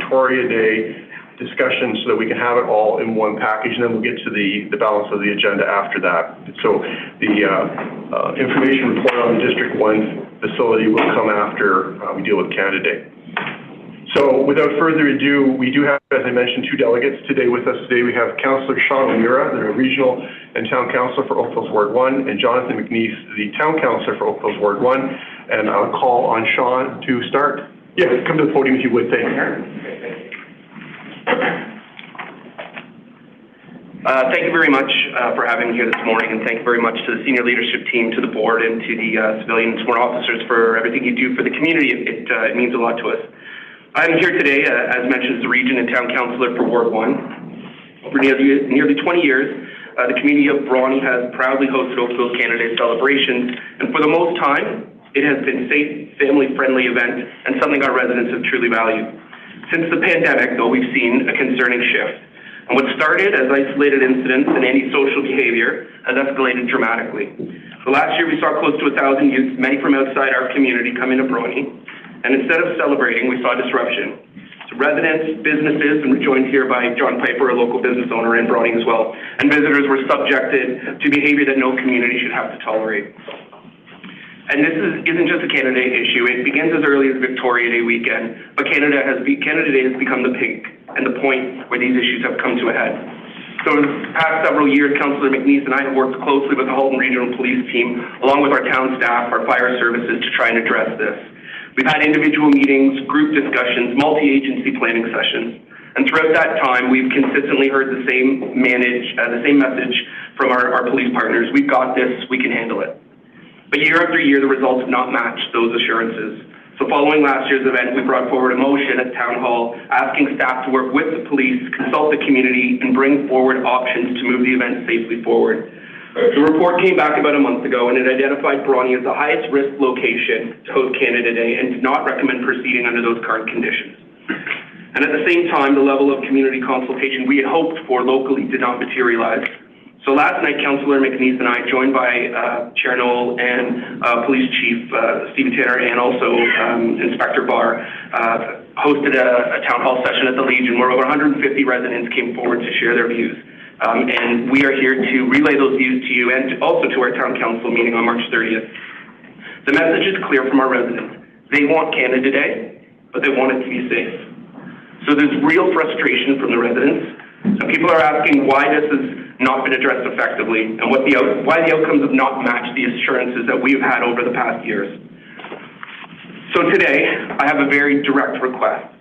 Victoria Day discussion so that we can have it all in one package, and then we'll get to the balance of the agenda after that. So the information report on the District 1 facility will come after we deal with Canada Day. So without further ado, we do have, as I mentioned, two delegates today with us. Today we have Councillor Sean O'Meara, the Regional and Town Councillor for Oakville's Ward 1, and Jonathan McNeese, the Town Councillor for Oakville's Ward 1. And I'll call on Sean to start. Yeah, come to the podium if you would. Thank you. Thank you very much for having me here this morning, and thank you very much to the senior leadership team, to the board, and to the civilian and sworn officers for everything you do for the community. It means a lot to us. I'm here today, as mentioned, as the Region and Town Councillor for Ward 1. For nearly 20 years, the community of Brawny has proudly hosted Oakville's Canada Day celebrations, and for the most time, it has been a safe, family-friendly event and something our residents have truly valued. Since the pandemic, though, we've seen a concerning shift. And what started as isolated incidents and antisocial behavior has escalated dramatically. So last year we saw close to 1,000 youth, many from outside our community, come into Brawny. And instead of celebrating, we saw disruption. So residents, businesses, and we're joined here by John Piper, a local business owner in Brawny as well, and visitors were subjected to behavior that no community should have to tolerate. And this isn't just a Canada Day issue. It begins as early as Victoria Day weekend, but Canada Day has become the peak and the point where these issues have come to a head. So in the past several years, Councillor McNeese and I have worked closely with the Halton Regional Police team, along with our town staff, our fire services, to try and address this. We've had individual meetings, group discussions, multi-agency planning sessions, and throughout that time, we've consistently heard the same message from our police partners. We've got this, we can handle it. But year after year, the results have not matched those assurances. So following last year's event, we brought forward a motion at Town Hall asking staff to work with the police, consult the community, and bring forward options to move the event safely forward. The report came back about a month ago, and it identified Brawny as the highest risk location to host Canada Day and did not recommend proceeding under those current conditions. And at the same time, the level of community consultation we had hoped for locally did not materialize. So last night, Councillor McNeese and I, joined by Chair Noel and Police Chief Stephen Tanner and also Inspector Barr, hosted a town hall session at the Legion where over 150 residents came forward to share their views. And we are here to relay those views to you and also to our town council meeting on March 30th. The message is clear from our residents. They want Canada Day, but they want it to be safe. So there's real frustration from the residents. And people are asking why this has not been addressed effectively and why the outcomes have not matched the assurances that we've had over the past years. So today, I have a very direct request.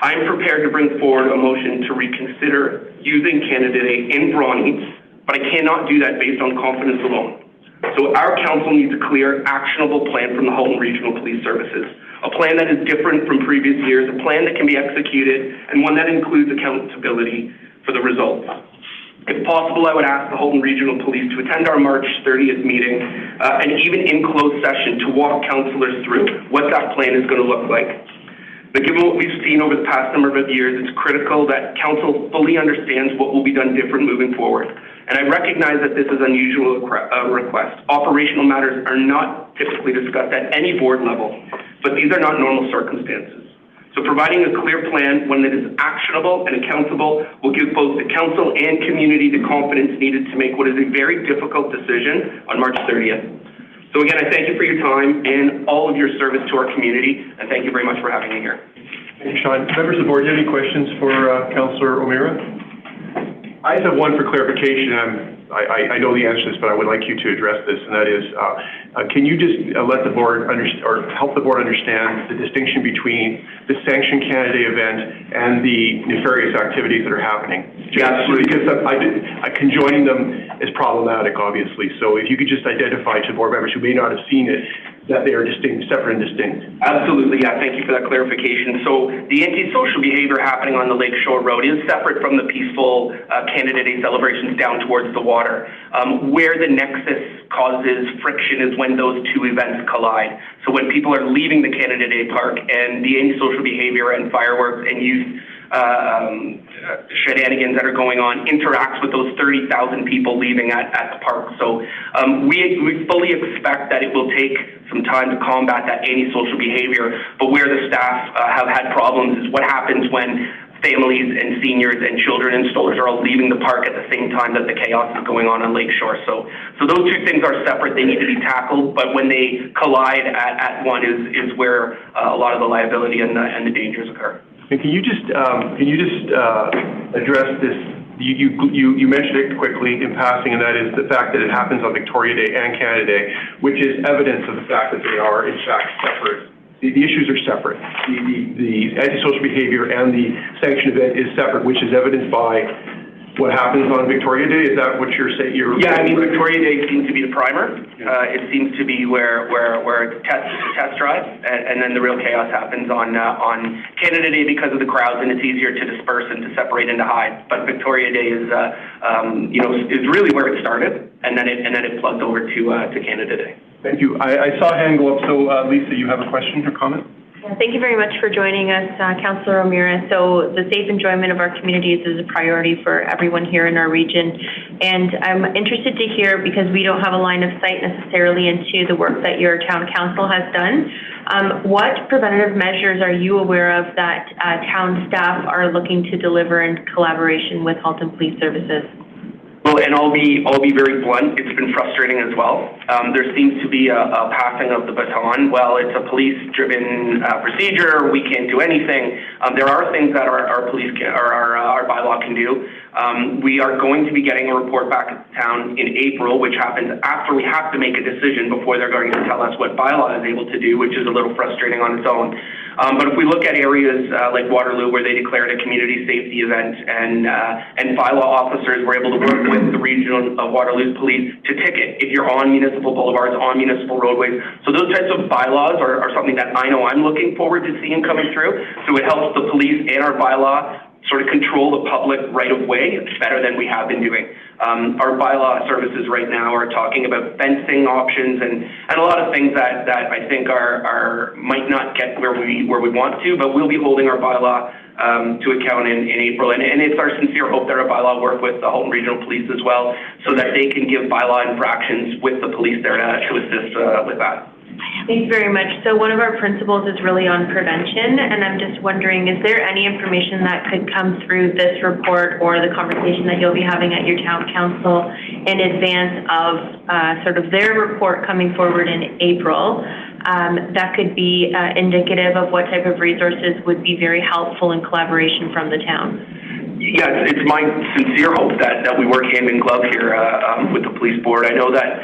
I'm prepared to bring forward a motion to reconsider using Canada Day in Brawny, but I cannot do that based on confidence alone. So our council needs a clear, actionable plan from the Halton Regional Police Services, a plan that is different from previous years, a plan that can be executed, and one that includes accountability for the results. If possible, I would ask the Halton Regional Police to attend our March 30th meeting and even in closed session to walk councillors through what that plan is going to look like. But given what we've seen over the past number of years, it's critical that council fully understands what will be done different moving forward. And I recognize that this is an unusual request. Operational matters are not typically discussed at any board level, but these are not normal circumstances. So providing a clear plan, one that is actionable and accountable, will give both the council and community the confidence needed to make what is a very difficult decision on March 30th. So again, I thank you for your time and all of your service to our community, and thank you very much for having me here. Thank you, Sean. Members of the board, do you have any questions for Councillor O'Meara? I just have one for clarification. I know the answer to this, but I would like you to address this, and that is, can you just let the board or help the board understand the distinction between the sanctioned Canada Day event and the nefarious activities that are happening? Absolutely. Because conjoining them is problematic, obviously. So if you could just identify to board members who may not have seen it, that they are distinct, separate and distinct. Absolutely, yeah, thank you for that clarification. So the antisocial behavior happening on the Lakeshore Road is separate from the peaceful Canada Day celebrations down towards the water. Where the nexus causes friction is when those two events collide. So when people are leaving the Canada Day Park and the antisocial behavior and fireworks and youth shenanigans that are going on interacts with those 30,000 people leaving at the park. So we fully expect that it will take some time to combat that antisocial behavior, but where the staff have had problems is what happens when families and seniors and children and strollers are all leaving the park at the same time that the chaos is going on Lakeshore. So those two things are separate. They need to be tackled, but when they collide at one is where a lot of the liability and the dangers occur. And can you just address this? You mentioned it quickly in passing, and that is the fact that it happens on Victoria Day and Canada Day, which is evidence of the fact that they are in fact separate. The issues are separate. The antisocial behavior and the sanction event is separate, which is evidenced by what happens on Victoria Day. Is that what you're saying? Yeah, I mean, Victoria Day seems to be the primer. It seems to be where it's a test drive, and then the real chaos happens on Canada Day because of the crowds, and it's easier to disperse and to separate and to hide. But Victoria Day is really where it started, and then it plugged over to Canada Day. Thank you. I saw a hand go up. So, Lisa, you have a question or comment? Thank you very much for joining us, Councillor O'Meara. So the safe enjoyment of our communities is a priority for everyone here in our region. And I'm interested to hear, because we don't have a line of sight necessarily into the work that your town council has done, what preventative measures are you aware of that town staff are looking to deliver in collaboration with Halton Police Services? Well, and I'll be very blunt. It's been frustrating as well. There seems to be a passing of the baton. Well, it's a police-driven procedure. We can't do anything. There are things that our police our bylaw can do. We are going to be getting a report back at the town in April, which happens after we have to make a decision before they're going to tell us what bylaw is able to do, which is a little frustrating on its own. But if we look at areas like Waterloo, where they declared a community safety event, and bylaw officers were able to work with the regional Waterloo police to ticket if you're on municipal boulevards, on municipal roadways. So those types of bylaws are something that I know I'm looking forward to seeing coming through. So it helps the police and our bylaw sort of control the public right-of-way better than we have been doing. Our bylaw services right now are talking about fencing options and a lot of things that I think might not get where we want to, but we'll be holding our bylaw to account in April. And it's our sincere hope that our bylaw work with the Halton Regional Police as well, so that they can give bylaw infractions with the police there to assist with that. Thanks very much. So one of our principles is really on prevention, and I'm just wondering, is there any information that could come through this report or the conversation that you'll be having at your town council in advance of sort of their report coming forward in April that could be indicative of what type of resources would be very helpful in collaboration from the town? Yeah, it's my sincere hope that we work hand in glove here with the police board. I know that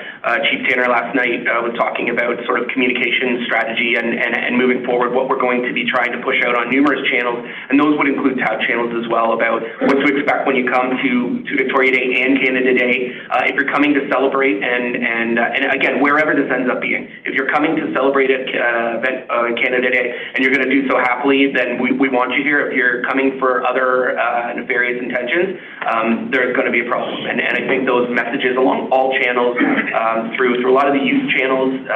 Chief Tanner last night was talking about sort of communication strategy and moving forward what we're going to be trying to push out on numerous channels, and those would include tab channels as well, about what to expect when you come to Victoria Day and Canada Day. If you're coming to celebrate and again, wherever this ends up being, if you're coming to celebrate at Canada Day and you're going to do so happily, then we want you here. If you're coming for other nefarious intentions, there's going to be a problem. And I think those messages along all channels, through a lot of the youth channels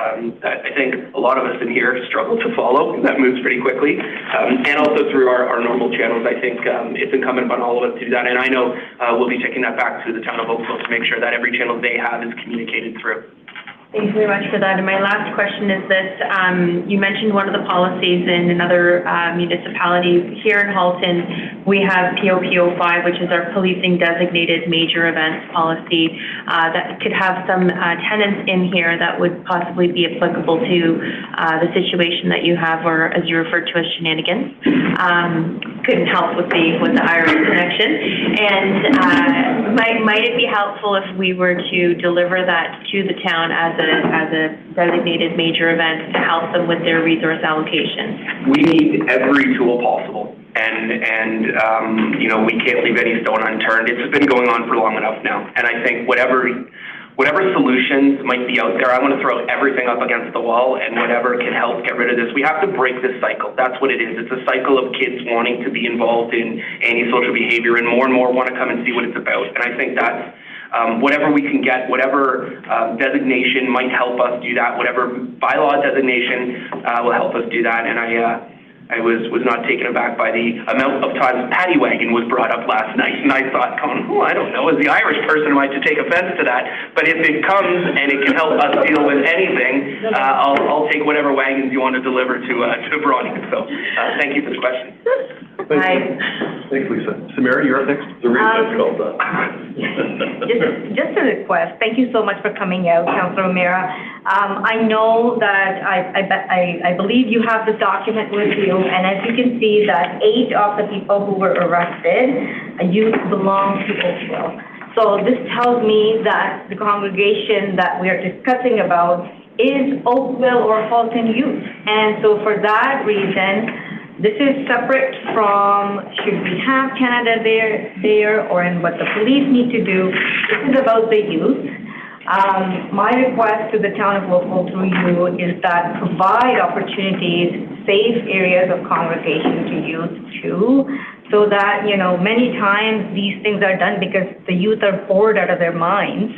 that I think a lot of us in here struggle to follow, that moves pretty quickly, and also through our normal channels. I think it's incumbent upon all of us to do that. And I know we'll be taking that back to the town of Oakville to make sure that every channel they have is communicated through. Thanks very much for that. And my last question is this. You mentioned one of the policies in another municipality. Here in Halton, we have POPO 5, which is our policing designated major events policy that could have some tenants in here that would possibly be applicable to the situation that you have, or as you referred to as shenanigans. Couldn't help with the Irish connection. And might it be helpful if we were to deliver that to the town as a designated major event to help them with their resource allocation? We need every tool possible, and you know, we can't leave any stone unturned. It's been going on for long enough now, and I think whatever solutions might be out there, I want to throw everything up against the wall, and whatever can help get rid of this. We have to break this cycle. That's what it is. It's a cycle of kids wanting to be involved in antisocial behavior, and more want to come and see what it's about. And I think that's whatever we can get, whatever designation might help us do that, whatever bylaw designation will help us do that. And I was not taken aback by the amount of times paddy wagon was brought up last night, and I thought, I don't know, as the Irish person, am I to take offense to that? But if it comes and it can help us deal with anything, I'll take whatever wagons you want to deliver to Bronny. So thank you for the question. Thanks, Lisa. Samira, you're up next. Just a request. Thank you so much for coming out, Councilor O'Meara. I know that I believe you have the document with you, and as you can see that 8 of the people who were arrested youth belong to Oakville. So this tells me that the congregation that we are discussing about is Oakville or Halton youth. And so for that reason, this is separate from should we have Canada there or in what the police need to do. This is about the youth. My request to the town of Oakville through you is that provide opportunities, safe areas of congregation to youth too, so that, many times these things are done because the youth are bored out of their minds.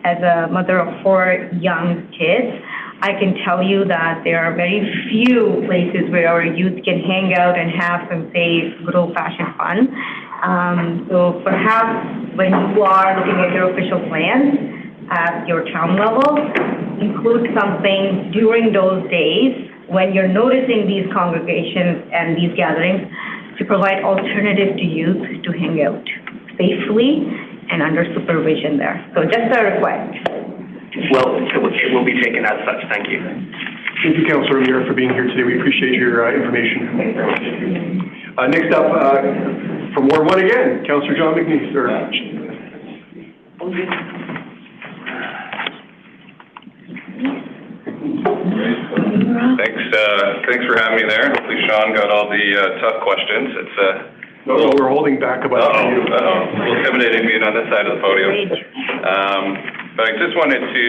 As a mother of 4 young kids, I can tell you that there are very few places where our youth can hang out and have some safe, good old-fashioned fun. So perhaps when you are looking at your official plans at your town level, include something during those days when you're noticing these congregations and these gatherings to provide alternative to youth to hang out safely and under supervision there. So just a request. Well, it will be taken as such. Thank you. Thank you, Councilor O'Meara, for being here today. We appreciate your information. Next up, from Ward 1 again, Councilor John McNeese. Thanks for having me there. Hopefully Sean got all the tough questions. No, we're holding back about you. Intimidating being on this side of the podium. But I just wanted to,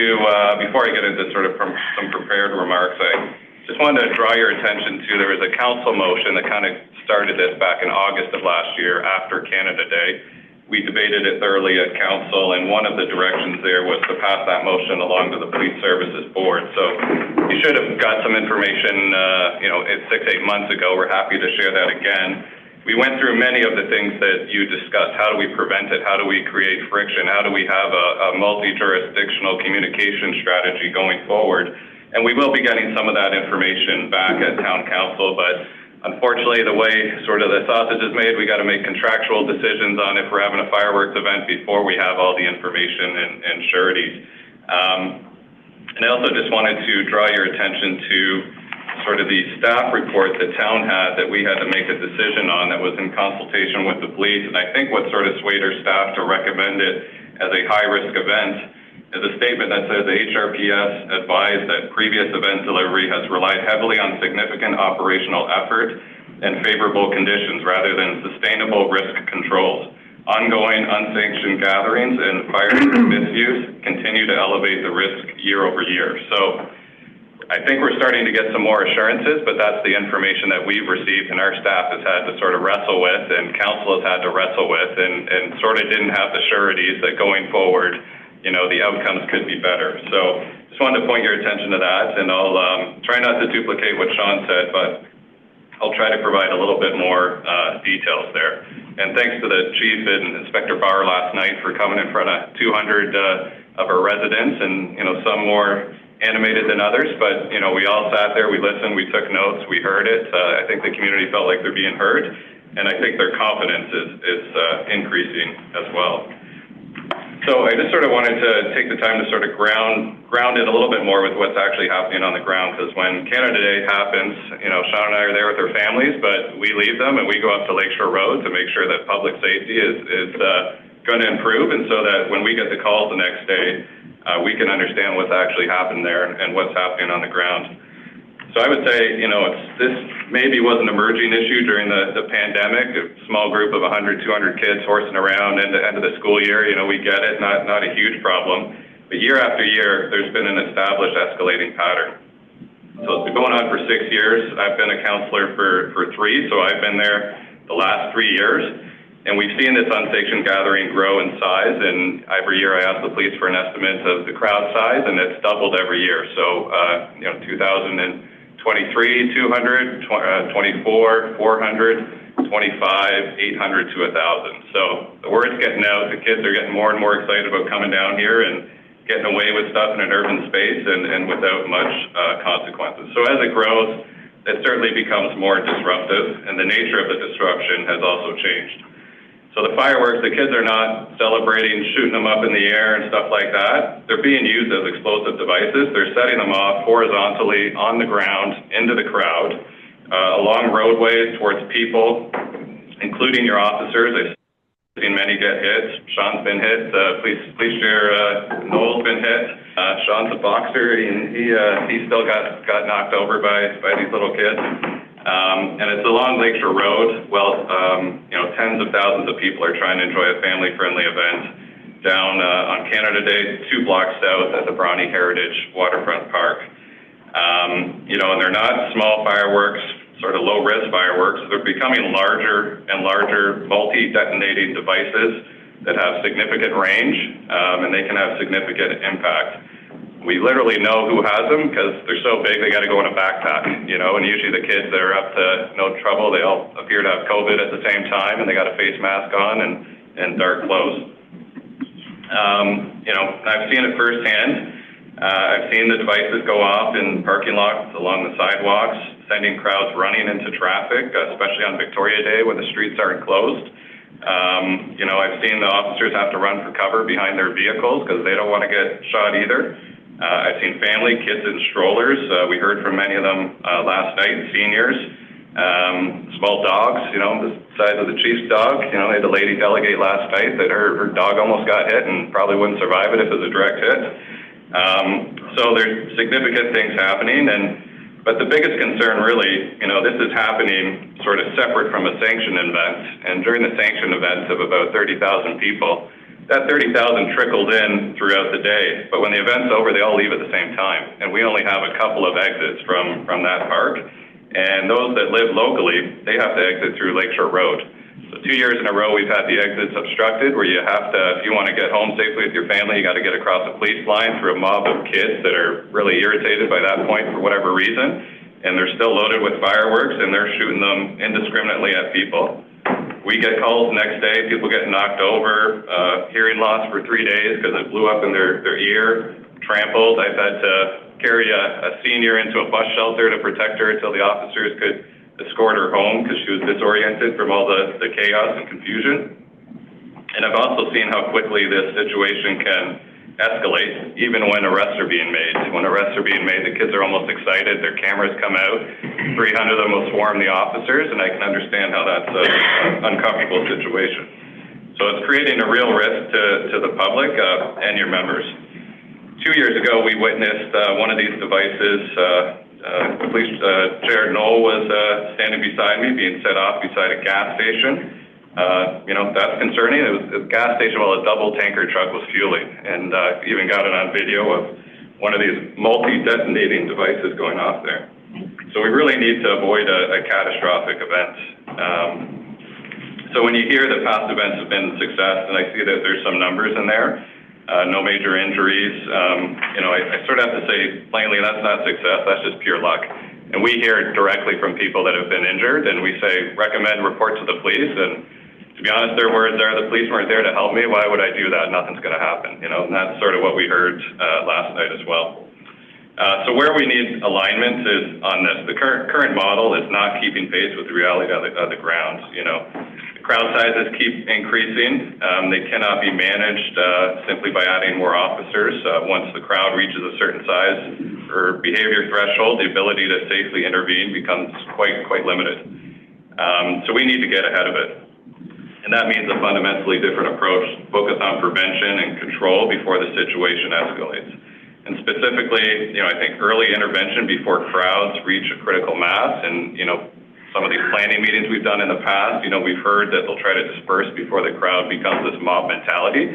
before I get into sort of some prepared remarks, I just wanted to draw your attention to, there was a council motion that kind of started this back in August of last year after Canada Day. We debated it thoroughly at council, and one of the directions there was to pass that motion along to the Police Services Board. So you should have got some information, 6-8 months ago. We're happy to share that again. We went through many of the things that you discussed. How do we prevent it? How do we create friction? How do we have a multi-jurisdictional communication strategy going forward? And we will be getting some of that information back at Town Council, but unfortunately, the way sort of the sausage is made, we got to make contractual decisions on if we're having a fireworks event before we have all the information and sureties. And I also just wanted to draw your attention to sort of the staff report that town had that we had to make a decision on that was in consultation with the police. And I think what sort of swayed our staff to recommend it as a high-risk event is a statement that says the HRPS advised that previous event delivery has relied heavily on significant operational effort and favorable conditions rather than sustainable risk controls. Ongoing unsanctioned gatherings and fire misuse continue to elevate the risk year over year. So I think we're starting to get some more assurances, but that's the information that we've received and our staff has had to sort of wrestle with and council has had to wrestle with and sort of didn't have the sureties that going forward, the outcomes could be better. So just wanted to point your attention to that, and I'll try not to duplicate what Sean said, but I'll try to provide a little bit more details there. And thanks to the chief and Inspector Barr last night for coming in front of 200 of our residents, and some more animated than others, but we all sat there, we listened, we took notes, we heard it. I think the community felt like they're being heard, and I think their confidence is increasing as well. So I just sort of wanted to take the time to sort of ground it a little bit more with what's actually happening on the ground, because when Canada Day happens, Sean and I are there with our families, but we leave them and we go up to Lakeshore Road to make sure that public safety is going to improve, and so that when we get the calls the next day, we can understand what's actually happened there and what's happening on the ground. So I would say, this maybe was an emerging issue during the pandemic, a small group of 100, 200 kids horsing around at the end of the school year. We get it, not a huge problem. But year after year, there's been an established escalating pattern. So it's been going on for 6 years. I've been a counselor for 3, so I've been there the last 3 years. And we've seen this unsanctioned gathering grow in size, and every year I ask the police for an estimate of the crowd size, and it's doubled every year. So, 2020 23, 200, 24, 400, 25, 800 to 1,000. So the word's getting out. The kids are getting more and more excited about coming down here and getting away with stuff in an urban space and without much consequences. So as it grows, it certainly becomes more disruptive, and the nature of the disruption has also changed. So the fireworks, the kids are not celebrating, shooting them up in the air and stuff like that. They're being used as explosive devices. They're setting them off horizontally on the ground, into the crowd, along roadways, towards people, including your officers. I've seen many get hit. Sean's been hit. Police Chair Noel's been hit. Sean's a boxer, and he still got knocked over by these little kids. And it's along Lakeshore Road. Well, tens of thousands of people are trying to enjoy a family-friendly event down on Canada Day, 2 blocks south at the Bronte Heritage Waterfront Park. And they're not small fireworks, sort of low-risk fireworks. They're becoming larger and larger multi-detonating devices that have significant range, and they can have significant impact. We literally know who has them because they're so big they got to go in a backpack, and usually the kids that are up to no trouble, they all appear to have COVID at the same time, and they got a face mask on and dark clothes. I've seen it firsthand. I've seen the devices go off in parking lots along the sidewalks, sending crowds running into traffic, especially on Victoria Day when the streets aren't closed. I've seen the officers have to run for cover behind their vehicles because they don't want to get shot either. I've seen family, kids in strollers. We heard from many of them last night, seniors. Small dogs, the size of the chief's dog. They had a lady delegate last night that her dog almost got hit and probably wouldn't survive it if it was a direct hit. So there's significant things happening, but the biggest concern really, this is happening sort of separate from a sanctioned event, and during the sanctioned events of about 30,000 people, that 30,000 trickled in throughout the day, but when the event's over, they all leave at the same time, and we only have a couple of exits from that park, and those that live locally, they have to exit through Lakeshore Road. So 2 years in a row, we've had the exits obstructed where you have to, if you want to get home safely with your family, you got to get across a police line through a mob of kids that are really irritated by that point for whatever reason. And they're still loaded with fireworks and they're shooting them indiscriminately at people. We get calls the next day, people getting knocked over, hearing loss for 3 days because it blew up in their ear, trampled. I've had to carry a senior into a bus shelter to protect her until the officers could escort her home because she was disoriented from all the chaos and confusion. And I've also seen how quickly this situation can escalate, even when arrests are being made. When arrests are being made, the kids are almost excited, their cameras come out, 300 of them will swarm the officers, and I can understand how that's an uncomfortable situation. So it's creating a real risk to the public and your members. 2 years ago, we witnessed one of these devices. Police Chair Noel was standing beside me, being set off beside a gas station. That's concerning. It was a gas station while a double tanker truck was fueling, and even got it on video of one of these multi-detonating devices going off there. So we really need to avoid a catastrophic event. So when you hear that past events have been a success, and I see that there's some numbers in there, no major injuries. I sort of have to say plainly that's not success, that's just pure luck. And we hear directly from people that have been injured, and we say, recommend report to the police. And to be honest, their words are, the police weren't there to help me, why would I do that? Nothing's going to happen. And that's sort of what we heard last night as well. So where we need alignment is on this. The current model is not keeping pace with the reality of the ground. The crowd sizes keep increasing. They cannot be managed simply by adding more officers. Once the crowd reaches a certain size or behavior threshold, the ability to safely intervene becomes quite limited. So we need to get ahead of it. And that means a fundamentally different approach, focus on prevention and control before the situation escalates. And specifically, I think early intervention before crowds reach a critical mass. And, some of these planning meetings we've done in the past, we've heard that they'll try to disperse before the crowd becomes this mob mentality.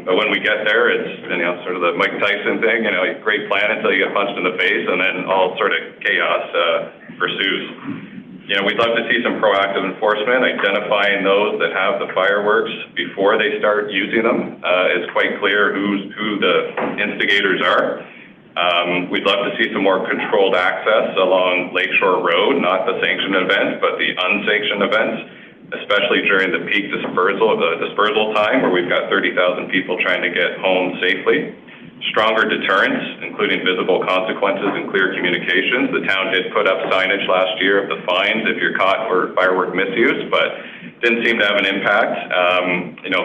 But when we get there, it's, sort of the Mike Tyson thing, great plan until you get punched in the face and then all sort of chaos pursues. We'd love to see some proactive enforcement, identifying those that have the fireworks before they start using them. It's quite clear who the instigators are. We'd love to see some more controlled access along Lakeshore Road, not the sanctioned events, but the unsanctioned events, especially during the peak dispersal time where we've got 30,000 people trying to get home safely. Stronger deterrence, including visible consequences and clear communications. The town did put up signage last year of the fines if you're caught for firework misuse, but didn't seem to have an impact.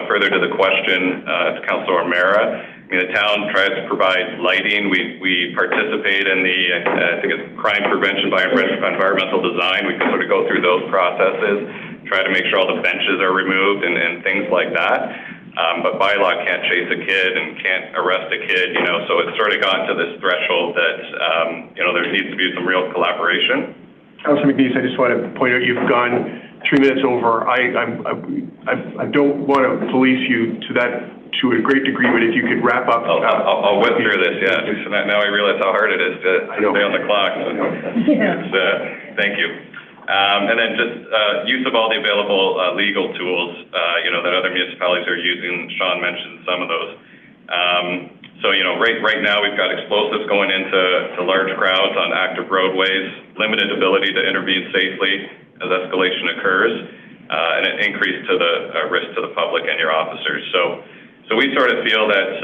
Further to the question to Councilor O'Meara, the town tries to provide lighting. We participate in the, I think it's crime prevention by environmental design. We can sort of go through those processes, try to make sure all the benches are removed and things like that. But bylaw can't chase a kid and can't arrest a kid, so it's sort of gotten to this threshold that, there needs to be some real collaboration. Councilor McNeese, I just want to point out you've gone 3 minutes over. I don't want to police you to a great degree, but if you could wrap up. I'll whip through this, yeah. So now I realize how hard it is to stay on the clock. Thank you. And then just use of all the available legal tools, that other municipalities are using. Sean mentioned some of those. Right now we've got explosives going into large crowds on active roadways, limited ability to intervene safely as escalation occurs, and an increase to the risk to the public and your officers. So we sort of feel that,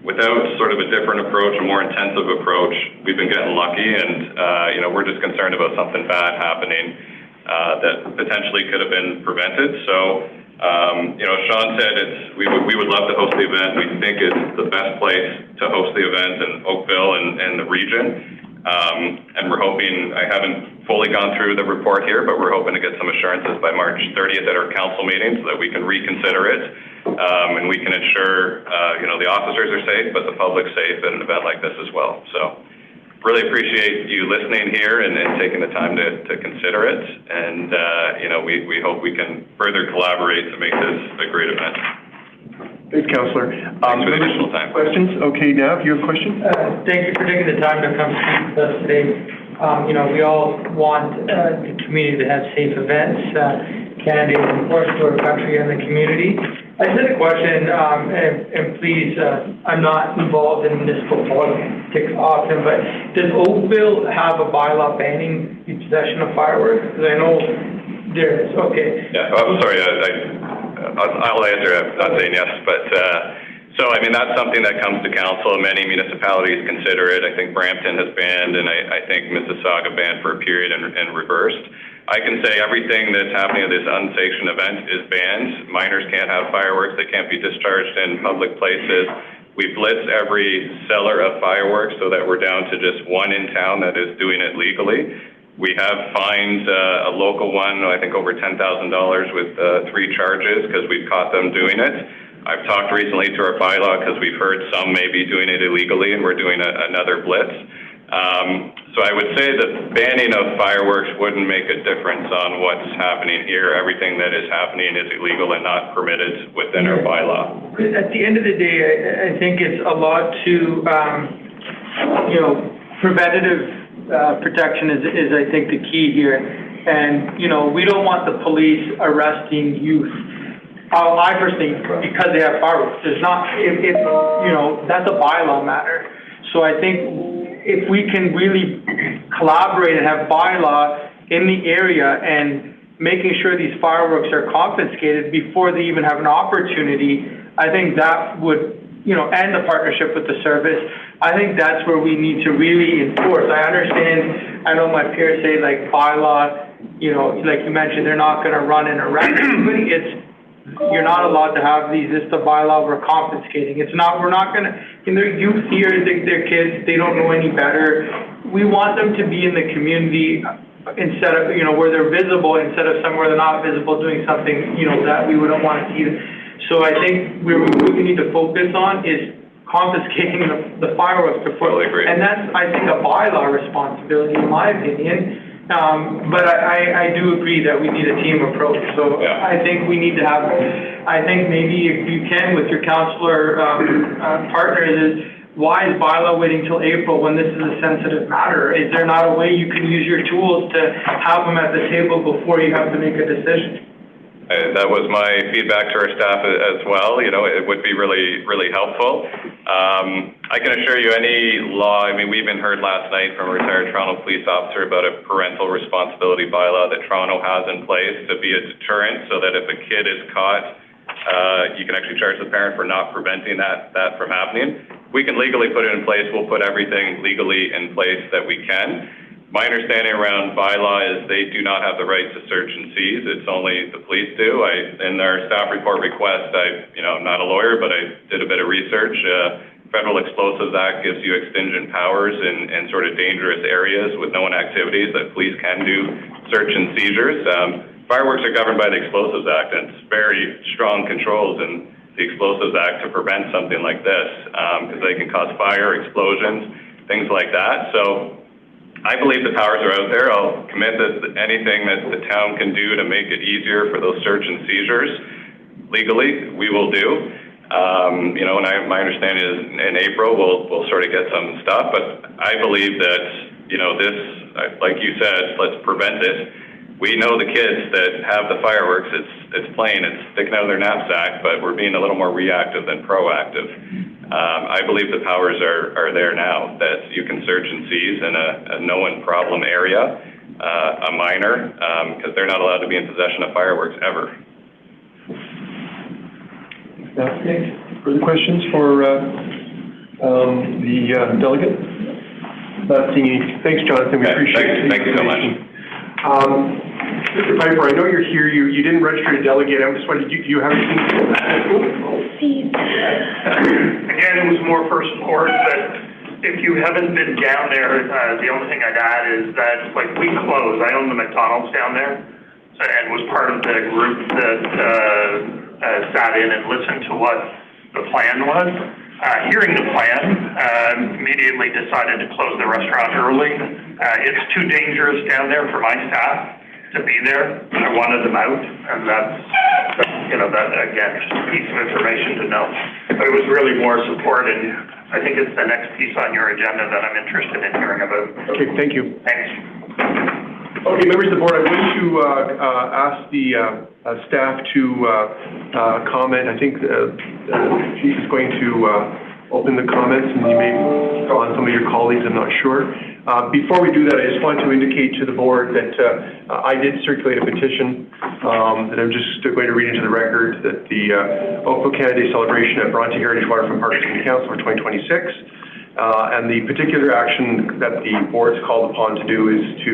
without sort of a different approach, a more intensive approach, we've been getting lucky, and we're just concerned about something bad happening that potentially could have been prevented. So, Sean said we would love to host the event. We think it's the best place to host the event in Oakville and the region. And we're hoping, I haven't fully gone through the report here, but we're hoping to get some assurances by March 30th at our council meeting so that we can reconsider it. And we can ensure, the officers are safe, but the public's safe at an event like this as well. So really appreciate you listening here and taking the time to consider it. And, we hope we can further collaborate to make this a great event. Thanks, Councillor. Thanks for the additional time. Questions? Okay, Nav, you have a question? Thank you for taking the time to come speak with us today. We all want the community to have safe events. Canada is important to our country and the community. I just had a question, and please, I'm not involved in municipal politics often, but does Oakville have a bylaw banning the possession of fireworks? Because I know there is. Okay. Yeah, I'm sorry. I'll answer. I'm not saying yes, but that's something that comes to council. Many municipalities consider it. I think Brampton has banned, and I think Mississauga banned for a period and reversed. I can say everything that's happening at this unsanctioned event is banned. Minors can't have fireworks. They can't be discharged in public places. We blitz every seller of fireworks so that we're down to just one in town that is doing it legally. We have fined a local one, I think over $10,000 with 3 charges because we've caught them doing it. I've talked recently to our bylaw because we've heard some may be doing it illegally, and we're doing another blitz. So I would say that banning of fireworks wouldn't make a difference on what's happening here. Everything that is happening is illegal and not permitted within our bylaw. At the end of the day, I think it's a lot to, preventative protection is I think the key here. And, we don't want the police arresting youth. I personally, because they have fireworks, there's not, that's a bylaw matter. So I think if we can really collaborate and have bylaw in the area and making sure these fireworks are confiscated before they even have an opportunity, I think that would, end the partnership with the service. I think that's where we need to really enforce. I know my peers say like bylaw, like you mentioned, they're not going to run and arrest anybody. You're not allowed to have these. It's the bylaw. We're confiscating. We're not going to, they're youth here, they're kids, they don't know any better. We want them to be in the community instead of, where they're visible instead of somewhere they're not visible doing something, that we wouldn't want to see. So I think where we really need to focus on is confiscating the fireworks before. Totally agree. And that's, I think, a bylaw responsibility in my opinion. But I do agree that we need a team approach. So yeah. I think we need to have, I think maybe if you can with your councillor partners is, why is bylaw waiting till April when this is a sensitive matter? Is there not a way you can use your tools to have them at the table before you have to make a decision? That was my feedback to our staff as well. It would be really, really helpful. I can assure you any law, I mean, we even heard last night from a retired Toronto police officer about a parental responsibility bylaw that Toronto has in place to be a deterrent so that if a kid is caught, you can actually charge the parent for not preventing that from happening. We can legally put it in place. We'll put everything legally in place that we can. My understanding around bylaw is they do not have the right to search and seize. It's only the police do. In our staff report request, I'm not a lawyer, but I did a bit of research. Federal Explosives Act gives you extingent powers in sort of dangerous areas with known activities that police can do search and seizures. Fireworks are governed by the Explosives Act, and it's very strong controls in the Explosives Act to prevent something like this, because they can cause fire, explosions, things like that. So I believe the powers are out there. I'll commit that anything that the town can do to make it easier for those search and seizures legally, we will do. And my understanding is in April we'll sort of get some stuff, but I believe that, this, like you said, let's prevent it. We know the kids that have the fireworks, it's plain, it's sticking out of their knapsack, but we're being a little more reactive than proactive. I believe the powers are there now, that you can search and seize in a known problem area, a minor, because they're not allowed to be in possession of fireworks ever. Okay. Further questions for the delegate? Not seeing any. Thanks, Jonathan. We appreciate it. Thank you so much. Mr. Piper, I know you're here. You didn't register to delegate. I'm just wondering, do you have anything? Again, it was more for support, but if you haven't been down there, the only thing I'd add is that, we closed. I own the McDonald's down there and was part of the group that sat in and listened to what the plan was. Hearing the plan, immediately decided to close the restaurant early. It's too dangerous down there for my staff to be there. I wanted them out, and that again, just a piece of information to know. But it was really more support, and I think it's the next piece on your agenda that I'm interested in hearing about. Okay, thank you. Thanks. Okay, members of the board, I'm going to ask the staff to comment. I think she's going to open the comments, and you may call on some of your colleagues, I'm not sure. Before we do that, I just want to indicate to the board that I did circulate a petition that I'm just going to read into the record, that the Oakville Canada Day celebration at Bronte Heritage Waterfront Park City Council for 2026. And the particular action that the board's called upon to do is to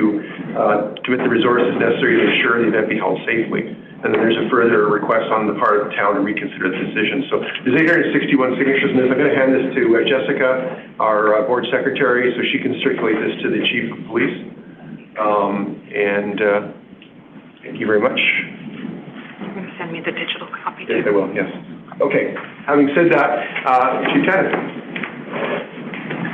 commit the resources necessary to ensure the event be held safely. And then there's a further request on the part of the town to reconsider the decision. So there's 861 signatures in this. I'm going to hand this to Jessica, our board secretary, so she can circulate this to the chief of police. Thank you very much. You're going to send me the digital copy too? Yes, I will, yes. Okay, having said that, Lieutenant.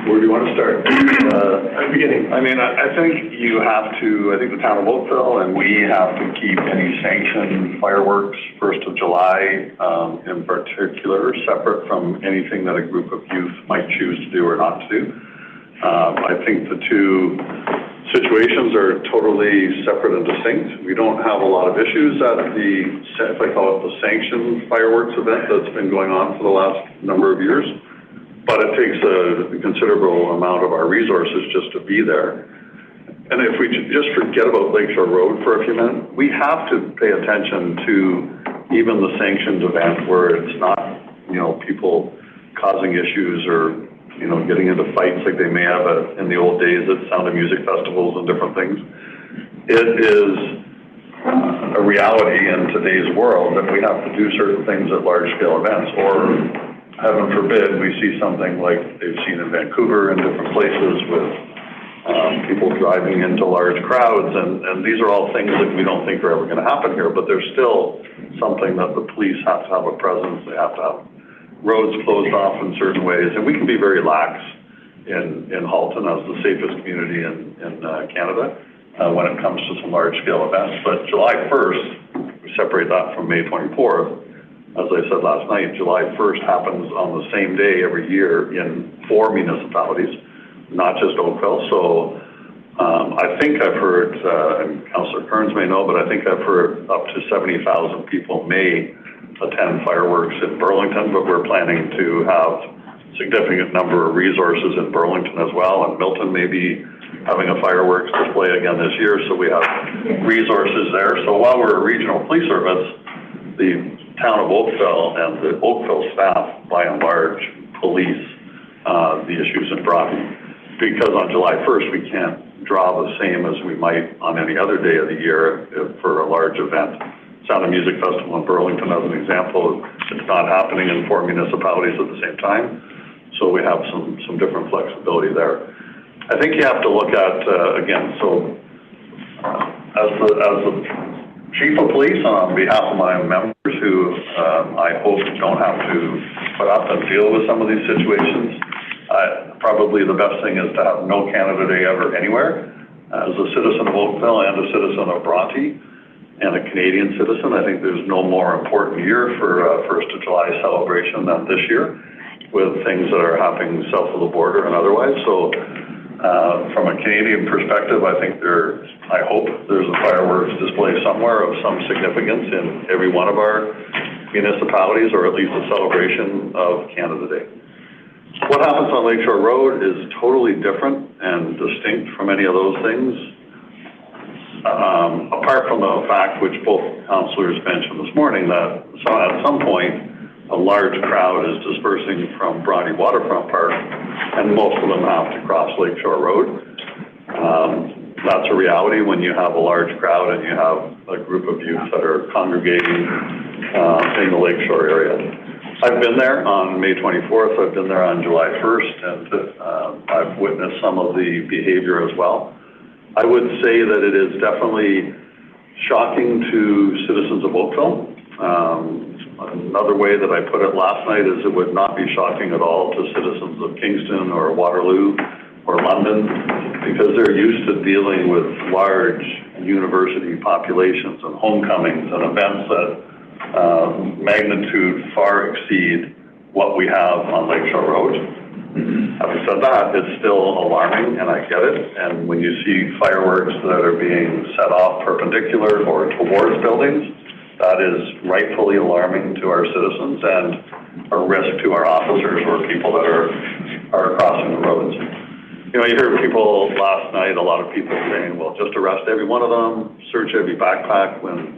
Where do you want to start? At the beginning. I think the town of Oakville and we have to keep any sanctioned fireworks 1st of July in particular separate from anything that a group of youth might choose to do or not to do. I think the two situations are totally separate and distinct. We don't have a lot of issues at if I call it the sanctioned fireworks event that's been going on for the last number of years. But it takes a considerable amount of our resources just to be there. And if we just forget about Lakeshore Road for a few minutes, we have to pay attention to even the sanctioned event where it's not, people causing issues or, getting into fights like they may have in the old days at Sound of Music festivals and different things. It is a reality in today's world that we have to do certain things at large-scale events, or heaven forbid, we see something like they've seen in Vancouver and different places with people driving into large crowds, and these are all things that we don't think are ever going to happen here, but there's still something that the police have to have a presence. They have to have roads closed off in certain ways, and we can be very lax in Halton as the safest community in Canada when it comes to some large-scale events. But July 1st, we separate that from May 24th. As I said last night, July 1st happens on the same day every year in 4 municipalities, not just Oakville. So I think I've heard, and Councillor Kearns may know, but I think I've heard up to 70,000 people may attend fireworks in Burlington, but we're planning to have significant number of resources in Burlington as well, and Milton may be having a fireworks display again this year, so we have resources there. So while we're a regional police service, the town of Oakville and the Oakville staff, by and large, police the issues in Bronte. Because on July 1st, we can't draw the same as we might on any other day of the year for a large event. Sound of Music Festival in Burlington, as an example, it's not happening in 4 municipalities at the same time, so we have some different flexibility there. I think you have to look at, again, so as the chief of police, on behalf of my members who I hope don't have to put up and deal with some of these situations, probably the best thing is to have no Canada Day ever anywhere. As a citizen of Oakville and a citizen of Bronte and a Canadian citizen, I think there's no more important year for 1st of July celebration than this year, with things that are happening south of the border and otherwise. So from a Canadian perspective, I hope there's a fireworks display somewhere of some significance in every one of our municipalities, or at least a celebration of Canada Day. What happens on Lakeshore Road is totally different and distinct from any of those things. Apart from the fact, which both councillors mentioned this morning, that at some point a large crowd is dispersing from Bronte Waterfront Park, and most of them have to cross Lakeshore Road. That's a reality when you have a large crowd and you have a group of youth that are congregating in the Lakeshore area. I've been there on May 24th, I've been there on July 1st, and I've witnessed some of the behavior as well. I would say that it is definitely shocking to citizens of Oakville. Another way that I put it last night is it would not be shocking at all to citizens of Kingston or Waterloo or London, because they're used to dealing with large university populations and homecomings and events that magnitude far exceed what we have on Lakeshore Road. Having said that, it's still alarming, and I get it. And when you see fireworks that are being set off perpendicular or towards buildings, that is rightfully alarming to our citizens and a risk to our officers or people that are crossing the roads. You know, you heard people last night, a lot of people saying, well, just arrest every one of them, search every backpack when,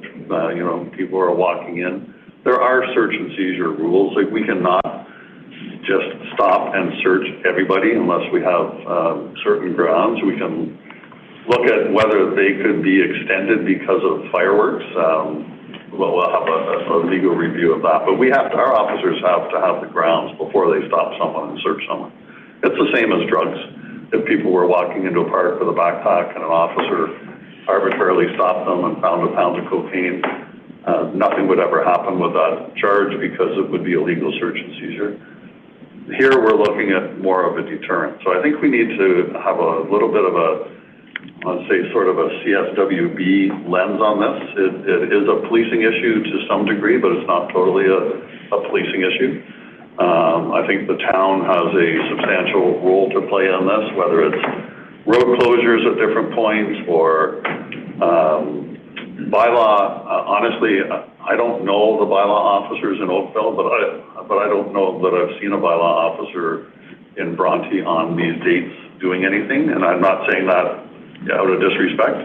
people are walking in. There are search and seizure rules. Like, we cannot just stop and search everybody unless we have certain grounds. We can look at whether they could be extended because of fireworks. We'll have a legal review of that. But our officers have to have the grounds before they stop someone and search someone. It's the same as drugs. If people were walking into a park with a backpack and an officer arbitrarily stopped them and found a pound of cocaine, nothing would ever happen with that charge because it would be a legal search and seizure. Here we're looking at more of a deterrent. So I think we need to have a little bit of let's say sort of a CSWB lens on this. It is a policing issue to some degree, but it's not totally a policing issue. I think the town has a substantial role to play on this, whether it's road closures at different points or bylaw. Honestly, I don't know the bylaw officers in Oakville, but I don't know that I've seen a bylaw officer in Bronte on these dates doing anything, and I'm not saying that out of disrespect.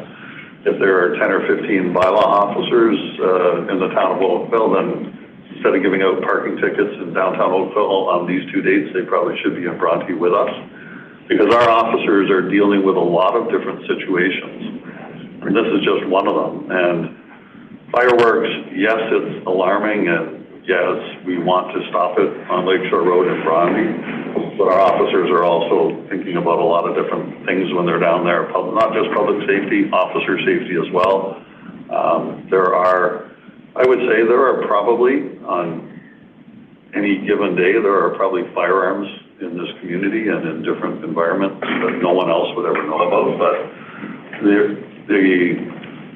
If there are 10 or 15 bylaw officers in the town of Oakville, then instead of giving out parking tickets in downtown Oakville on these 2 dates, they probably should be in Bronte with us, because our officers are dealing with a lot of different situations. And this is just one of them. And fireworks, yes, it's alarming, and yes, we want to stop it on Lakeshore Road in Bronte, but our officers are also thinking about a lot of different things when they're down there, not just public safety, officer safety as well. I would say there are probably, on any given day, there are probably firearms in this community and in different environments that no one else would ever know about, but the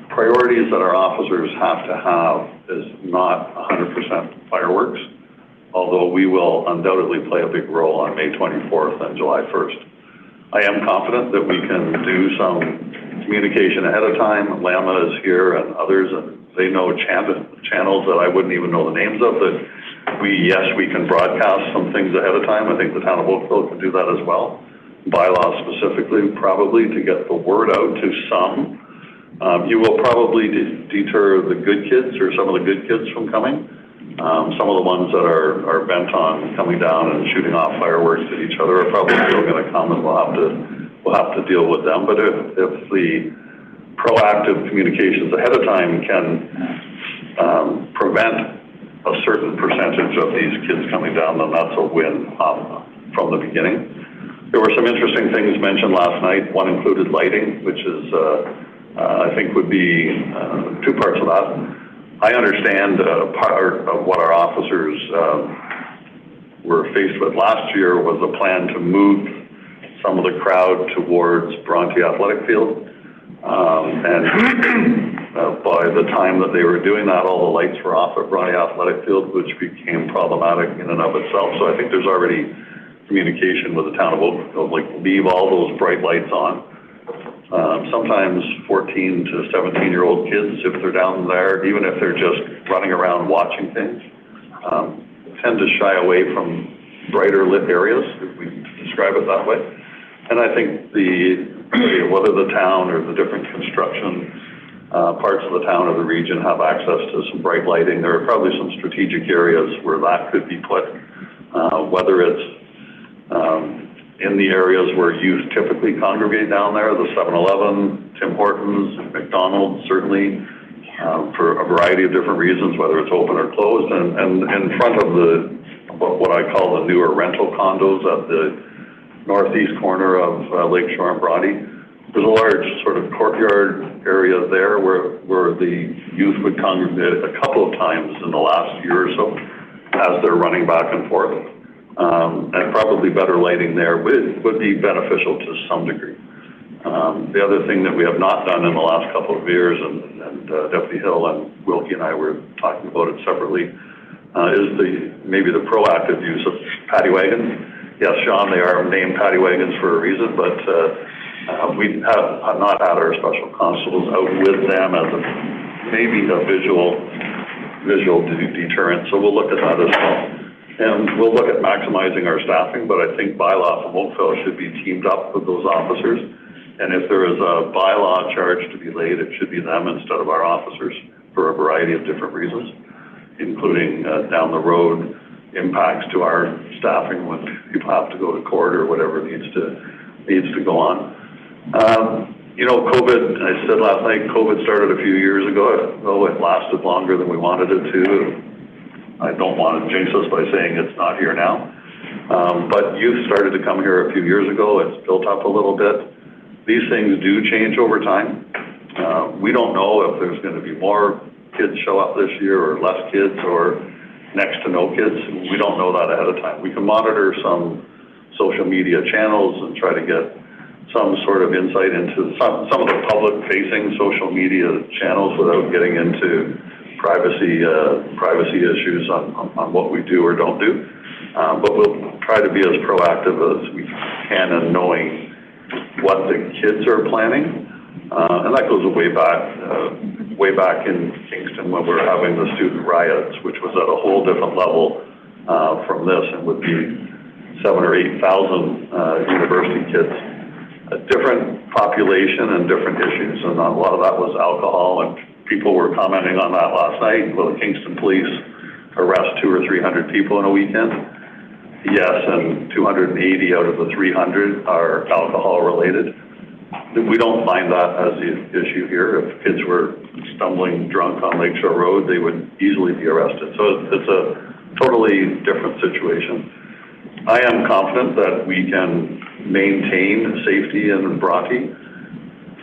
priorities that our officers have to have is not 100% fireworks, although we will undoubtedly play a big role on May 24th and July 1st. I am confident that we can do some communication ahead of time. Lama is here and others, and they know channels that I wouldn't even know the names of, that Yes, we can broadcast some things ahead of time. I think the town of Oakville can do that as well. Bylaw specifically, probably to get the word out to some. You will probably deter the good kids or some of the good kids from coming. Some of the ones that are bent on coming down and shooting off fireworks at each other are probably still going to come, and we'll have to deal with them. But if the proactive communications ahead of time can prevent a certain percentage of these kids coming down, then that's a win from the beginning. There were some interesting things mentioned last night. One included lighting, which is, I think would be two parts of that. I understand part of what our officers were faced with last year was a plan to move some of the crowd towards Bronte Athletic Field. By the time that they were doing that, all the lights were off at Bronte Athletic Field, which became problematic in and of itself. So I think there's already communication with the town of Oakville, like leave all those bright lights on. Sometimes 14 to 17-year-old kids, if they're down there, even if they're just running around watching things, tend to shy away from brighter lit areas, if we describe it that way. And I think whether the town or the different construction parts of the town or the region have access to some bright lighting, there are probably some strategic areas where that could be put, whether it's in the areas where youth typically congregate down there, the 7-Eleven, Tim Hortons, McDonald's, certainly, for a variety of different reasons, whether it's open or closed, and in front of what I call the newer rental condos at the northeast corner of Lakeshore and Bronte. There's a large sort of courtyard area there where the youth would congregate a couple of times in the last year or so as they're running back and forth. And probably better lighting there would be beneficial to some degree. The other thing that we have not done in the last couple of years, and Deputy Hill and Wilkie and I were talking about it separately, is maybe the proactive use of paddy wagons. Yes, Sean, they are named paddy wagons for a reason, but we have not had our special constables out with them as maybe a visual deterrent. So we'll look at that as well. And we'll look at maximizing our staffing, but I think bylaw from Oakville should be teamed up with those officers. And if there is a bylaw charge to be laid, it should be them instead of our officers for a variety of different reasons, including down the road impacts to our staffing when people have to go to court or whatever needs to go on. COVID, I said last night, COVID started a few years ago. Though it lasted longer than we wanted it to. I don't want to jinx us by saying it's not here now. But youth started to come here a few years ago. It's built up a little bit. These things do change over time. We don't know if there's going to be more kids show up this year or less kids or next to no kids. We don't know that ahead of time. We can monitor some social media channels and try to get some sort of insight into some of the public-facing social media channels without getting into privacy issues on what we do or don't do. But we'll try to be as proactive as we can in knowing what the kids are planning. And that goes way back in Kingston when we were having the student riots, which was at a whole different level from this, and would be 7,000 or 8,000 university kids. A different population and different issues, and a lot of that was alcohol, and people were commenting on that last night. Will the Kingston police arrest 200 or 300 people in a weekend? Yes, and 280 out of the 300 are alcohol related. We don't find that as the issue here. If kids were stumbling drunk on Lakeshore Road, they would easily be arrested. So it's a totally different situation. I am confident that we can maintain safety in Bronte.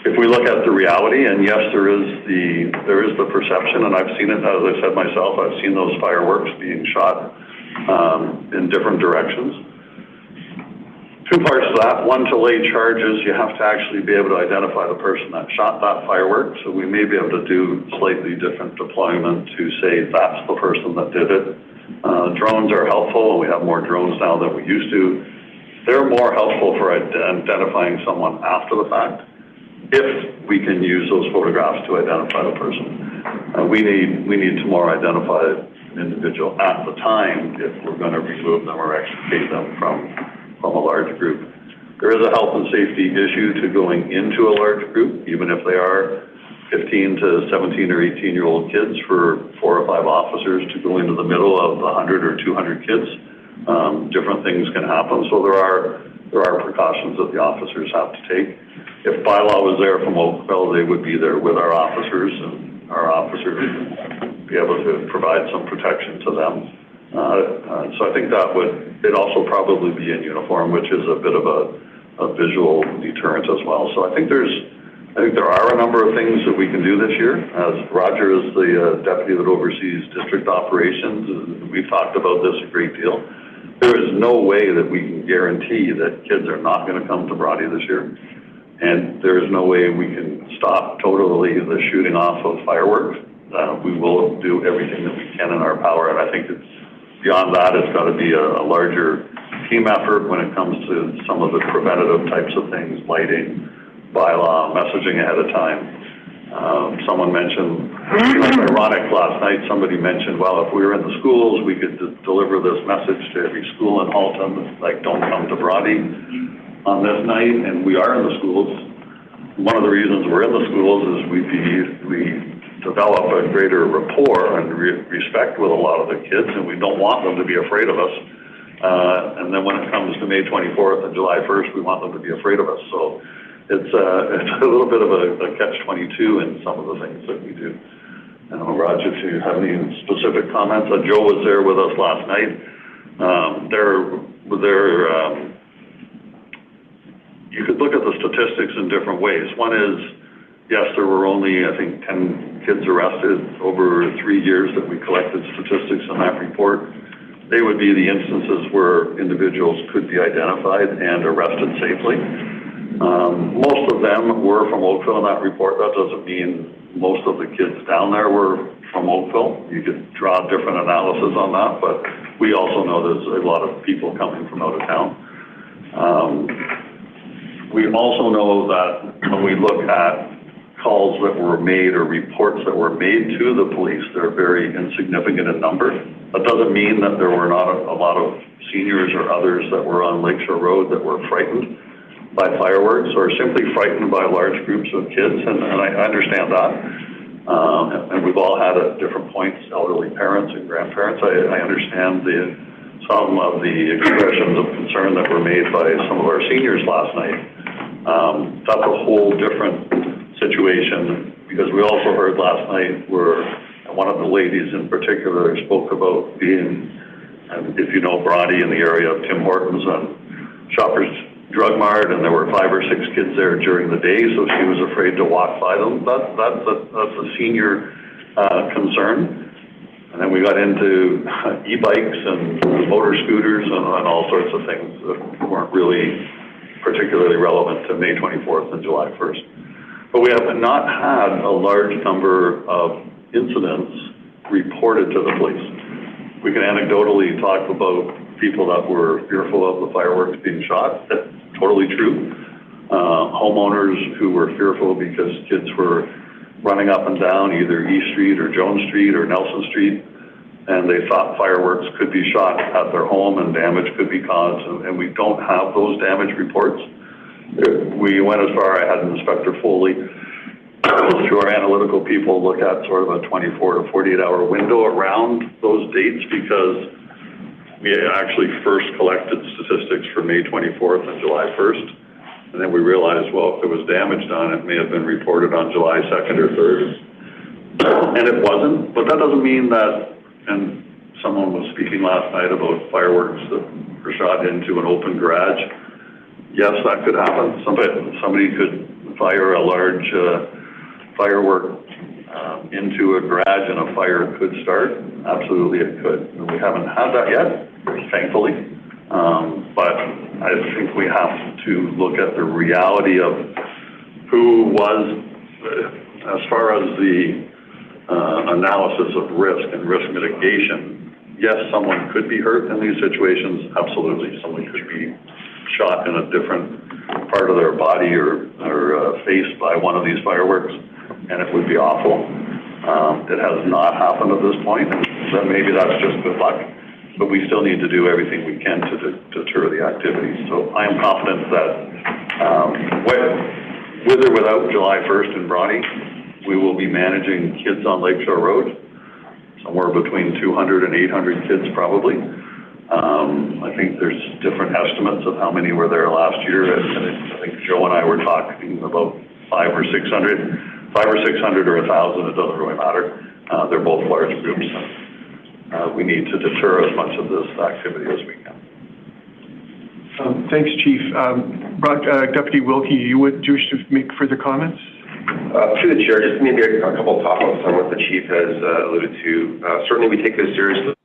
If we look at the reality, and yes, there is the perception, and I've seen it, as I said myself, I've seen those fireworks being shot in different directions. Two parts to that. One, to lay charges, you have to actually be able to identify the person that shot that firework. So we may be able to do slightly different deployment to say that's the person that did it. Drones are helpful, and we have more drones now than we used to. They're more helpful for identifying someone after the fact, if we can use those photographs to identify the person. We need to more identify an individual at the time if we're going to remove them or extricate them from a large group. There is a health and safety issue to going into a large group, even if they are 15 to 17 or 18-year-old kids, for 4 or 5 officers to go into the middle of 100 or 200 kids. Different things can happen, so there are precautions that the officers have to take. If bylaw was there from Oakville, they would be there with our officers, and our officers would be able to provide some protection to them. So I think that it'd also probably be in uniform, which is a bit of a visual deterrent as well. So I think there are a number of things that we can do this year. As Roger is the deputy that oversees district operations, we've talked about this a great deal. There is no way that we can guarantee that kids are not going to come to Broady this year. And there is no way we can stop totally the shooting off of fireworks. We will do everything that we can in our power. And I think beyond that, it's got to be a larger team effort when it comes to some of the preventative types of things, lighting, bylaw, messaging ahead of time. Someone mentioned, ironic last night, somebody mentioned, well, if we were in the schools, we could deliver this message to every school in Halton, like, don't come to Broady on this night, and we are in the schools. One of the reasons we're in the schools is we develop a greater rapport and respect with a lot of the kids, and we don't want them to be afraid of us. And then when it comes to May 24th and July 1st, we want them to be afraid of us. So it's a little bit of a catch-22 in some of the things that we do. I don't know, Roger, if you have any specific comments. Joe was there with us last night. You could look at the statistics in different ways. One is, yes, there were only, I think, 10 kids arrested over 3 years that we collected statistics on that report. They would be the instances where individuals could be identified and arrested safely. Most of them were from Oakville in that report. That doesn't mean most of the kids down there were from Oakville. You could draw different analysis on that, but we also know there's a lot of people coming from out of town. We also know that when we look at calls that were made or reports that were made to the police, they're very insignificant in number. That doesn't mean that there were not a lot of seniors or others that were on Lakeshore Road that were frightened by fireworks or simply frightened by large groups of kids, and I understand that. And we've all had at different points elderly parents and grandparents. I understand some of the expressions of concern that were made by some of our seniors last night. That's a whole different situation, because we also heard last night where one of the ladies in particular spoke about being, if you know Broady, in the area of Tim Hortons and Shoppers Drug Mart, and there were 5 or 6 kids there during the day, so she was afraid to walk by them. That's a senior concern. And then we got into e-bikes and motor scooters and all sorts of things that weren't really particularly relevant to May 24th and July 1st. But we have not had a large number of incidents reported to the police. We can anecdotally talk about people that were fearful of the fireworks being shot. That's totally true. Homeowners who were fearful because kids were running up and down either East Street or Jones Street or Nelson Street, and they thought fireworks could be shot at their home and damage could be caused, and we don't have those damage reports. We went as far, I had Inspector Foley, through our analytical people, look at sort of a 24 to 48 hour window around those dates, because we actually first collected statistics for May 24th and July 1st. And then we realized, well, if there was damage done, it may have been reported on July 2nd or 3rd. And it wasn't, but that doesn't mean that, and someone was speaking last night about fireworks that were shot into an open garage. Yes, that could happen. Somebody could fire a large firework into a garage and a fire could start. Absolutely it could. And we haven't had that yet, thankfully. But I think we have to look at the reality of who was, as far as the analysis of risk and risk mitigation. Yes, someone could be hurt in these situations. Absolutely. Someone could be shot in a different part of their body or face by one of these fireworks, and it would be awful. It has not happened at this point. then maybe that's just good luck. But we still need to do everything we can to deter the activities. So I am confident that with or without July 1st in Bronte, we will be managing kids on Lakeshore Road, somewhere between 200 and 800 kids probably. I think there's different estimates of how many were there last year, and I think Joe and I were talking about 500 or 600 or 1,000, it doesn't really matter. They're both large groups. We need to deter as much of this activity as we can. Thanks, Chief. Deputy Wilkie, you wish to make further comments? Through the chair, just maybe a couple of topics on what the chief has alluded to. Certainly, we take this seriously.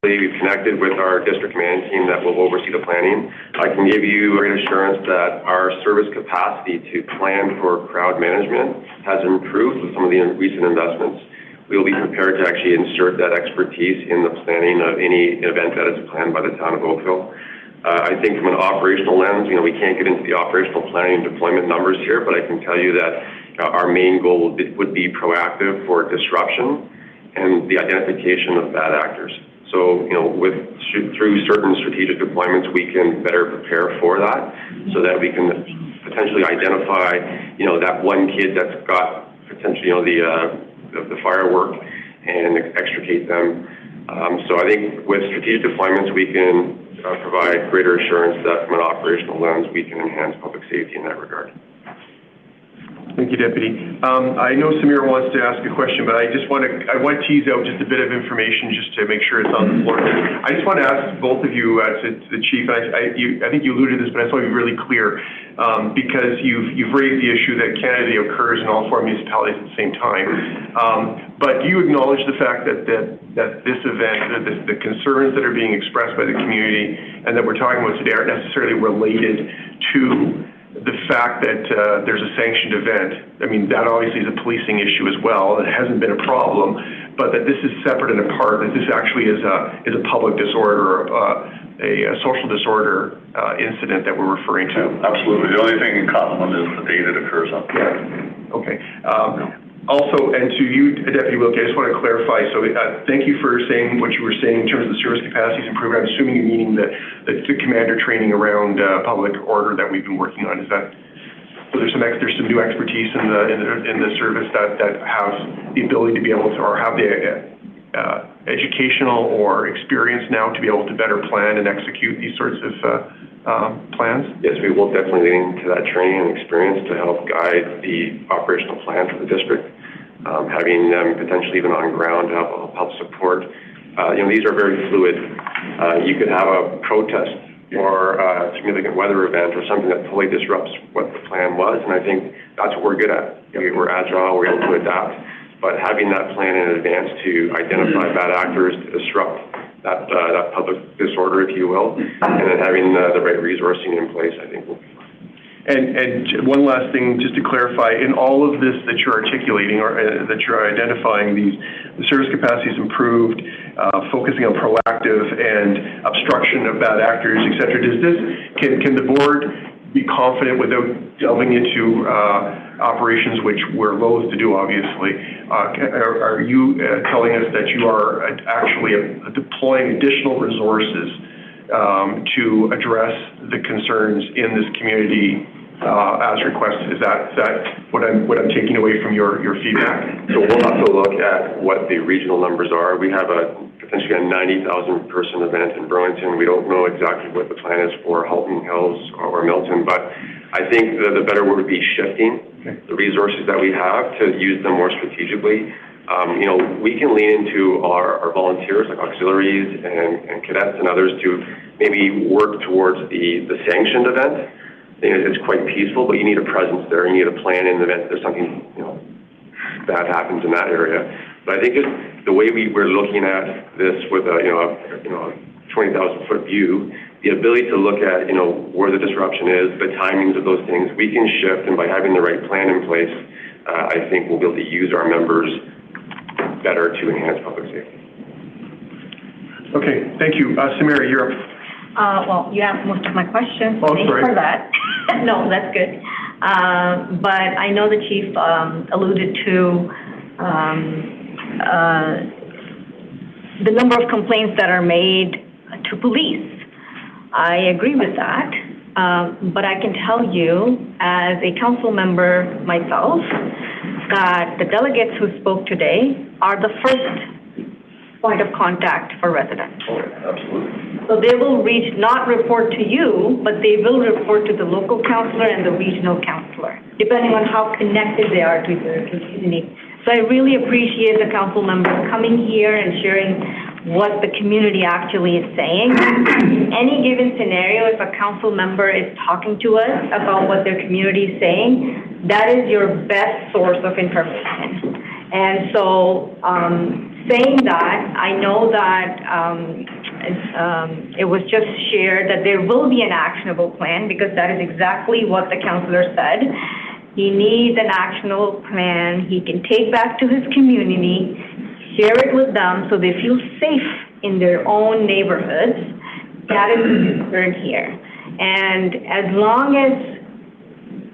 We've connected with our district command team that will oversee the planning. I can give you great assurance that our service capacity to plan for crowd management has improved with some of the recent investments. We will be prepared to actually insert that expertise in the planning of any event that is planned by the town of Oakville. I think from an operational lens, we can't get into the operational planning and deployment numbers here, but I can tell you that our main goal would be proactive for disruption and the identification of bad actors. So, through certain strategic deployments, we can better prepare for that so that we can potentially identify, that one kid that's got potentially, the firework and extricate them. So I think with strategic deployments, we can provide greater assurance that from an operational lens, we can enhance public safety in that regard. Thank you, Deputy. I know Samira wants to ask a question, but I want to tease out just a bit of information just to make sure it's on the floor. I just want to ask both of you, to the Chief, I think you alluded to this, but I just want to be really clear, because you've raised the issue that candidate occurs in all four municipalities at the same time. But do you acknowledge the fact that this event, the concerns that are being expressed by the community and that we're talking about today aren't necessarily related to the fact that there's a sanctioned event? I mean, that obviously is a policing issue as well. It hasn't been a problem, but that this is separate and apart, that this actually is a public disorder, a social disorder incident that we're referring to. Absolutely. The only thing in common is the date it occurs on. Yeah. Okay. Also, and to you, Deputy Wilkie, I just want to clarify. So thank you for saying what you were saying in terms of the service capacities improved. I'm assuming you're meaning the commander training around public order that we've been working on. Is that, so there's some new expertise in the service that have the ability to be able to, or have the educational or experience now to be able to better plan and execute these sorts of plans? Yes, we will definitely lean into that training and experience to help guide the operational plan for the district. Having them potentially even on ground to help support. These are very fluid. You could have a protest or a significant weather event or something that totally disrupts what the plan was, and I think that's what we're good at. We're agile, we're able to adapt, but having that plan in advance to identify bad actors, to disrupt that public disorder, if you will, and then having the right resourcing in place, I think will be fine. And one last thing, just to clarify, in all of this that you're articulating or that you're identifying, the service capacity is improved, focusing on proactive and obstruction of bad actors, et cetera. Can the board be confident without delving into operations, which we're loath to do, obviously? Are you telling us that you are actually deploying additional resources to address the concerns in this community as requested? Is that what I'm taking away from your feedback? So we'll have to look at what the regional numbers are. We have potentially a 90,000 person event in Burlington. We don't know exactly what the plan is for Halton Hills or Milton, but I think the better word would be shifting the resources that we have to use them more strategically. We can lean into our volunteers, like auxiliaries and cadets and others, to maybe work towards the sanctioned event. I think it's quite peaceful, but you need a presence there. You need a plan in the event there's something bad happens in that area. But I think the way we're looking at this with a 20,000-foot view, the ability to look at where the disruption is, the timings of those things, we can shift, and by having the right plan in place, I think we'll be able to use our members better to enhance public safety. Okay, thank you. Samira, you're up. Well, you asked most of my questions. Oh, Thanks sorry. for that. No, that's good. But I know the chief alluded to the number of complaints that are made to police. I agree with that, but I can tell you, as a council member myself, that the delegates who spoke today are the first point of contact for residents. Absolutely. So they will not report to you, but they will report to the local councillor and the regional councillor, depending on how connected they are to the community. So I really appreciate the council members coming here and sharing what the community actually is saying. In any given scenario, if a council member is talking to us about what their community is saying, that is your best source of information. And so, saying that, I know that it was just shared that there will be an actionable plan, because that is exactly what the councillor said. He needs an actionable plan he can take back to his community, share it with them so they feel safe in their own neighborhoods. That is the concern here. And as long as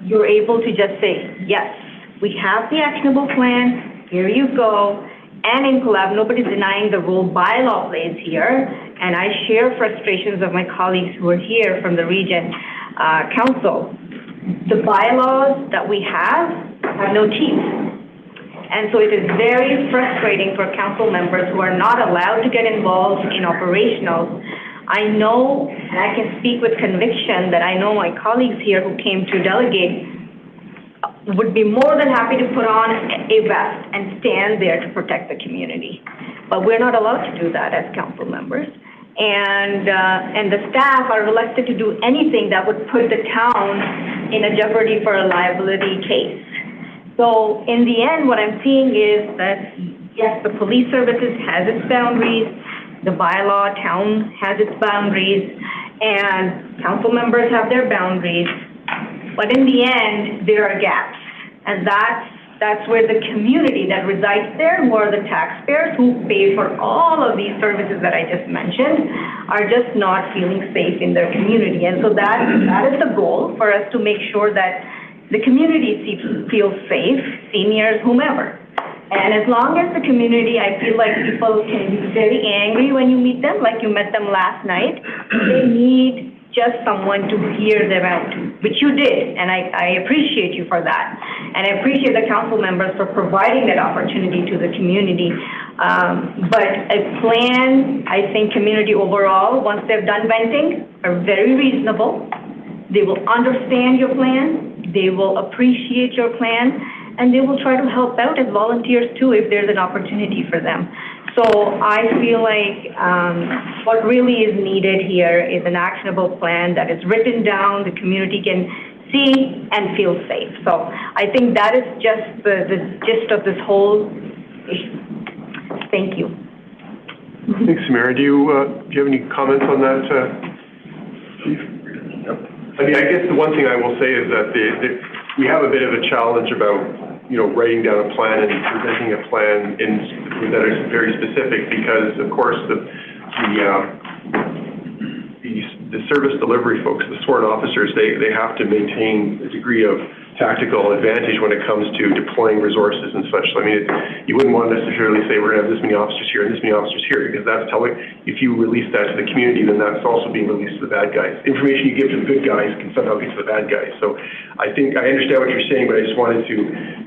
you're able to just say, yes, we have the actionable plan, here you go, and in collab, nobody's denying the role bylaw plays here, and I share frustrations of my colleagues who are here from the region council. The bylaws that we have no teeth. And so it is very frustrating for council members who are not allowed to get involved in operationals. I know, and I can speak with conviction, that I know my colleagues here who came to delegate would be more than happy to put on a vest and stand there to protect the community. But we're not allowed to do that as council members. And the staff are reluctant to do anything that would put the town in a jeopardy for a liability case. So in the end, what I'm seeing is that, yes, the police services has its boundaries, the bylaw town has its boundaries, and council members have their boundaries. But in the end, there are gaps. And that's where the community that resides there, who are the taxpayers who pay for all of these services that I just mentioned, are just not feeling safe in their community. And so that is the goal, for us to make sure that the community feels safe, seniors, whomever. And as long as the community, I feel like people can be very angry when you meet them, like you met them last night, they need just someone to hear them out, which you did, and I appreciate you for that. And I appreciate the council members for providing that opportunity to the community. But a plan, I think community overall, once they've done venting, are very reasonable. They will understand your plan, they will appreciate your plan, and they will try to help out as volunteers too if there's an opportunity for them. So I feel like what really is needed here is an actionable plan that is written down, the community can see and feel safe. So I think that is just the gist of this whole issue. Thank you. Thanks, Samara. Do you have any comments on that, Chief? I mean, I guess the one thing I will say is that we have a bit of a challenge about writing down a plan and presenting a plan that is very specific, because, of course, the service delivery folks, the sworn officers, they have to maintain a degree of tactical advantage when it comes to deploying resources and such. So, I mean, you wouldn't want to necessarily say we're going to have this many officers here and this many officers here, because that's telling, if you release that to the community, then that's also being released to the bad guys. Information you give to the good guys can somehow get to the bad guys. So I think I understand what you're saying, but I just wanted to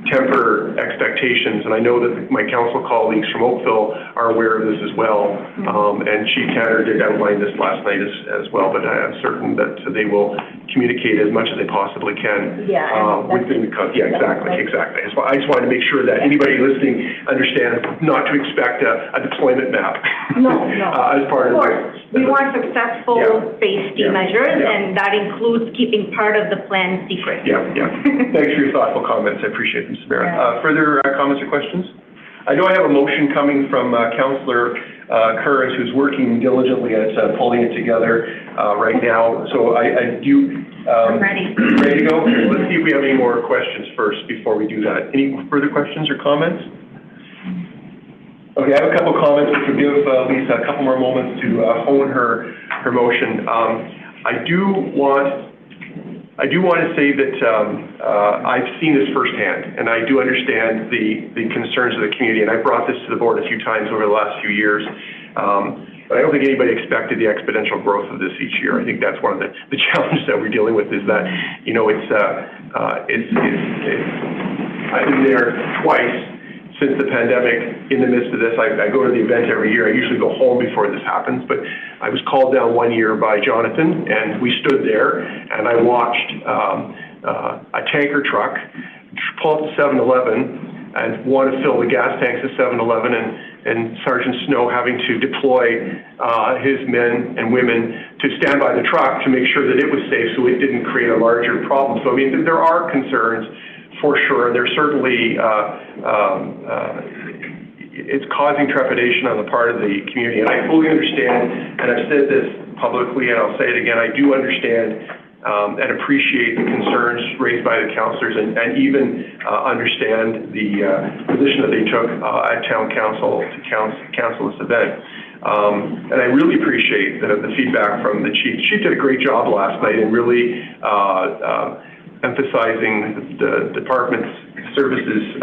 temper expectations. And I know that my council colleagues from Oakville are aware of this as well. And Chief Tanner did outline this last night as well, but I'm certain that they will communicate as much as they possibly can. Within the exactly. I just wanted to make sure that anybody listening understands not to expect a deployment map. No. As part of course. We want successful safety measures, and that includes keeping part of the plan secret. Thanks for your thoughtful comments. I appreciate them, Samara. Further comments or questions? I know I have a motion coming from Councillor Curran, who's working diligently at pulling it together right now. So I do. I'm ready. Ready to go? Okay, let's see if we have any more questions first before we do that. Any further questions or comments? Okay, I have a couple of comments, which will give Lisa a couple more moments to hone her motion. I do want to say that I've seen this firsthand, and I do understand the concerns of the community, and I brought this to the board a few times over the last few years. But I don't think anybody expected the exponential growth of this each year. I think that's one of the challenges that we're dealing with is that, you know, I've been there twice since the pandemic. In the midst of this, I go to the event every year. I usually go home before this happens, but I was called down one year by Jonathan, and we stood there, and I watched a tanker truck pull up to 7-Eleven and want to fill the gas tanks at 7-Eleven, and Sergeant Snow having to deploy his men and women to stand by the truck to make sure that it was safe so it didn't create a larger problem. So, I mean, there are concerns for sure. There's certainly, it's causing trepidation on the part of the community. And I fully understand, and I've said this publicly, and I'll say it again, I do understand and appreciate the concerns raised by the councillors, and even understand the position that they took at Town Council to council this event. And I really appreciate the feedback from the Chief. The Chief did a great job last night in really emphasizing the department's services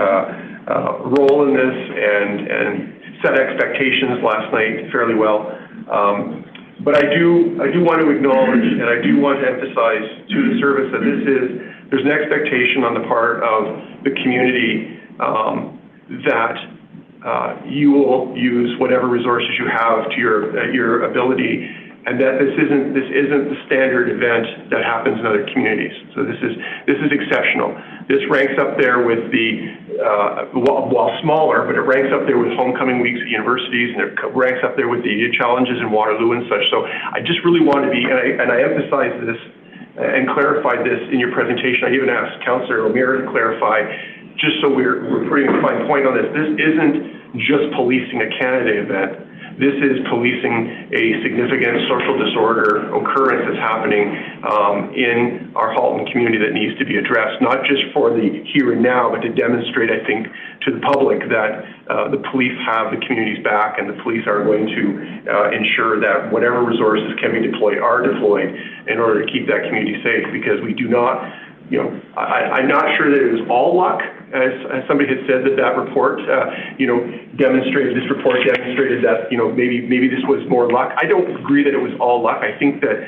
role in this and set expectations last night fairly well. But I do want to acknowledge, and I do want to emphasize to the service that there's an expectation on the part of the community that you will use whatever resources you have to your ability, and that this isn't the standard event that happens in other communities. So this is exceptional. This ranks up there with while smaller, but it ranks up there with homecoming weeks at universities, and it ranks up there with the challenges in Waterloo and such. So I just really want to be, and I emphasize this and clarified this in your presentation. I even asked Councillor O'Meara to clarify, just so we're putting a fine point on this. This isn't just policing a Canada event. This is policing a significant social disorder occurrence that's happening in our Halton community that needs to be addressed, not just for the here and now, but to demonstrate, I think, to the public that the police have the community's back, and the police are going to ensure that whatever resources can be deployed are deployed in order to keep that community safe, because we do not, you know, I'm not sure that it was all luck, as somebody had said, that report, demonstrated that, you know, maybe this was more luck. I don't agree that it was all luck. I think that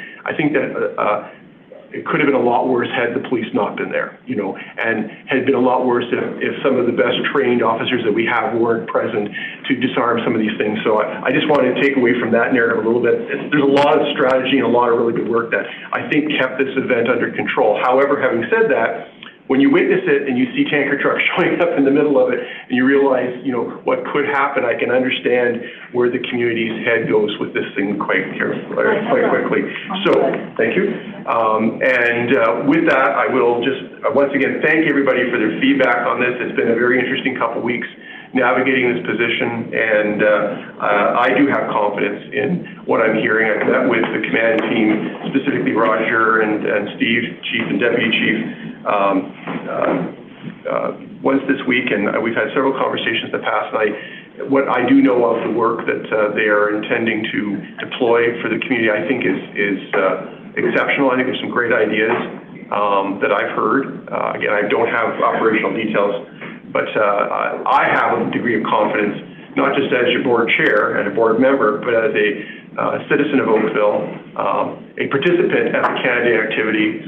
it could have been a lot worse had the police not been there, you know, and had been a lot worse if some of the best trained officers that we have weren't present to disarm some of these things. So I just wanted to take away from that narrative a little bit. There's a lot of strategy and a lot of really good work that I think kept this event under control. However, having said that, when you witness it and you see tanker trucks showing up in the middle of it, and you realize, you know, what could happen, I can understand where the community's head goes with this thing quite quickly. So, thank you. With that, I will just once again thank everybody for their feedback on this. It's been a very interesting couple weeks navigating this position, and I do have confidence in what I'm hearing. I've met with the command team, specifically Roger and Steve, Chief and Deputy Chief, once this week, and we've had several conversations in the past night. What I do know of the work that they are intending to deploy for the community, I think is exceptional. I think there's some great ideas that I've heard. Again, I don't have operational details, but I have a degree of confidence, not just as your board chair and a board member, but as a citizen of Oakville, a participant at the Canada activities,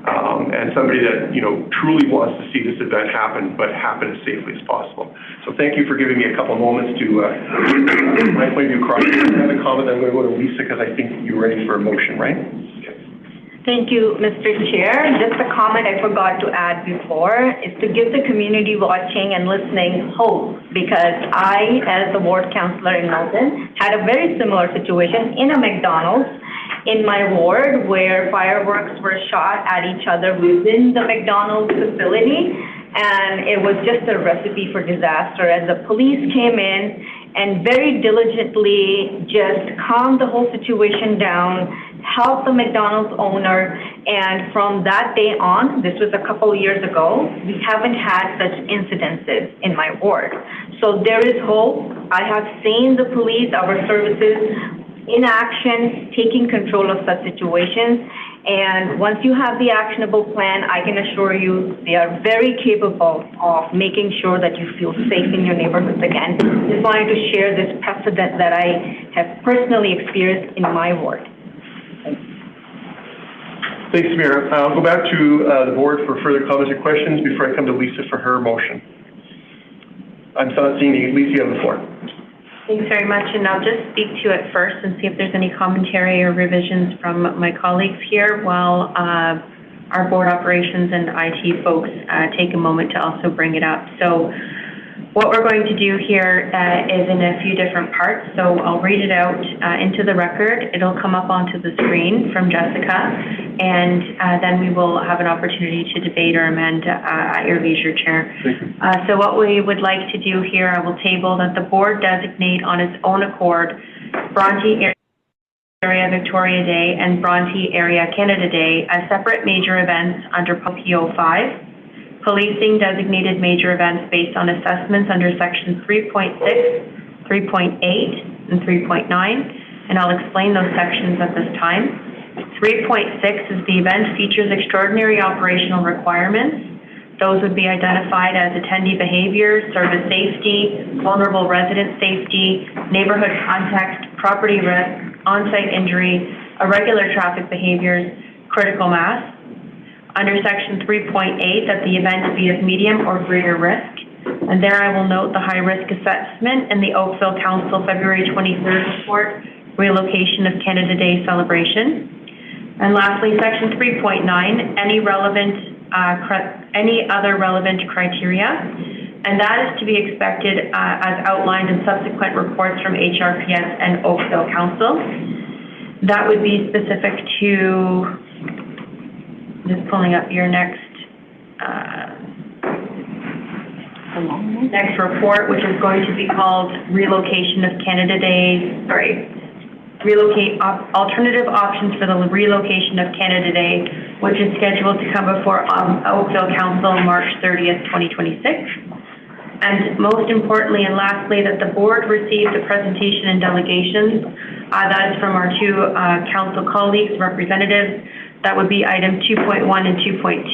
and somebody that, you know, truly wants to see this event happen, but happen as safely as possible. So thank you for giving me a couple moments to my point of view across. I have a comment. I'm going to go to Lisa because I think you're ready for a motion, right? Thank you, Mr. Chair. Just a comment I forgot to add before is to give the community watching and listening hope, because I, as the ward councillor in Halton, had a very similar situation in a McDonald's in my ward where fireworks were shot at each other within the McDonald's facility, and it was just a recipe for disaster as the police came in and very diligently just calmed the whole situation down, helped the McDonald's owner, and from that day on, this was a couple of years ago, we haven't had such incidences in my ward. So there is hope. I have seen the police, our services, in action, taking control of such situations, And once you have the actionable plan, I can assure you they are very capable of making sure that you feel safe in your neighborhoods again. Just wanted to share this precedent that I have personally experienced in my ward. Thanks, Mayor. I'll go back to the board for further comments or questions before I come to Lisa for her motion. I'm not seeing you. Lisa, you have the floor. Thanks very much, and I'll just speak to it first and see if there's any commentary or revisions from my colleagues here while our board operations and IT folks take a moment to also bring it up. So what we're going to do here is in a few different parts. So I'll read it out into the record. It'll come up onto the screen from Jessica, and then we will have an opportunity to debate or amend at your leisure, Chair. So what we would like to do here, I will table that the board designate on its own accord Bronte Area Victoria Day and Bronte Area Canada Day as separate major events under PO 5. Policing designated major events based on assessments under sections 3.6, 3.8, and 3.9, and I'll explain those sections at this time. 3.6 is the event features extraordinary operational requirements. Those would be identified as attendee behavior, service safety, vulnerable resident safety, neighborhood context, property risk, on-site injury, irregular traffic behaviors, critical mass. Under section 3.8, that the event be of medium or greater risk. And there I will note the high risk assessment in the Oakville Council February 23rd report, relocation of Canada Day celebration. And lastly, section 3.9, any other relevant criteria. And that is to be expected as outlined in subsequent reports from HRPS and Oakville Council. That would be specific to, just pulling up your next report, which is going to be called Relocation of Canada Day, Alternative Options for the Relocation of Canada Day, which is scheduled to come before Oakville Council March 30th, 2026. And most importantly and lastly, that the board received a presentation and delegations. That is from our two council colleagues, representatives. That would be item 2.1 and 2.2,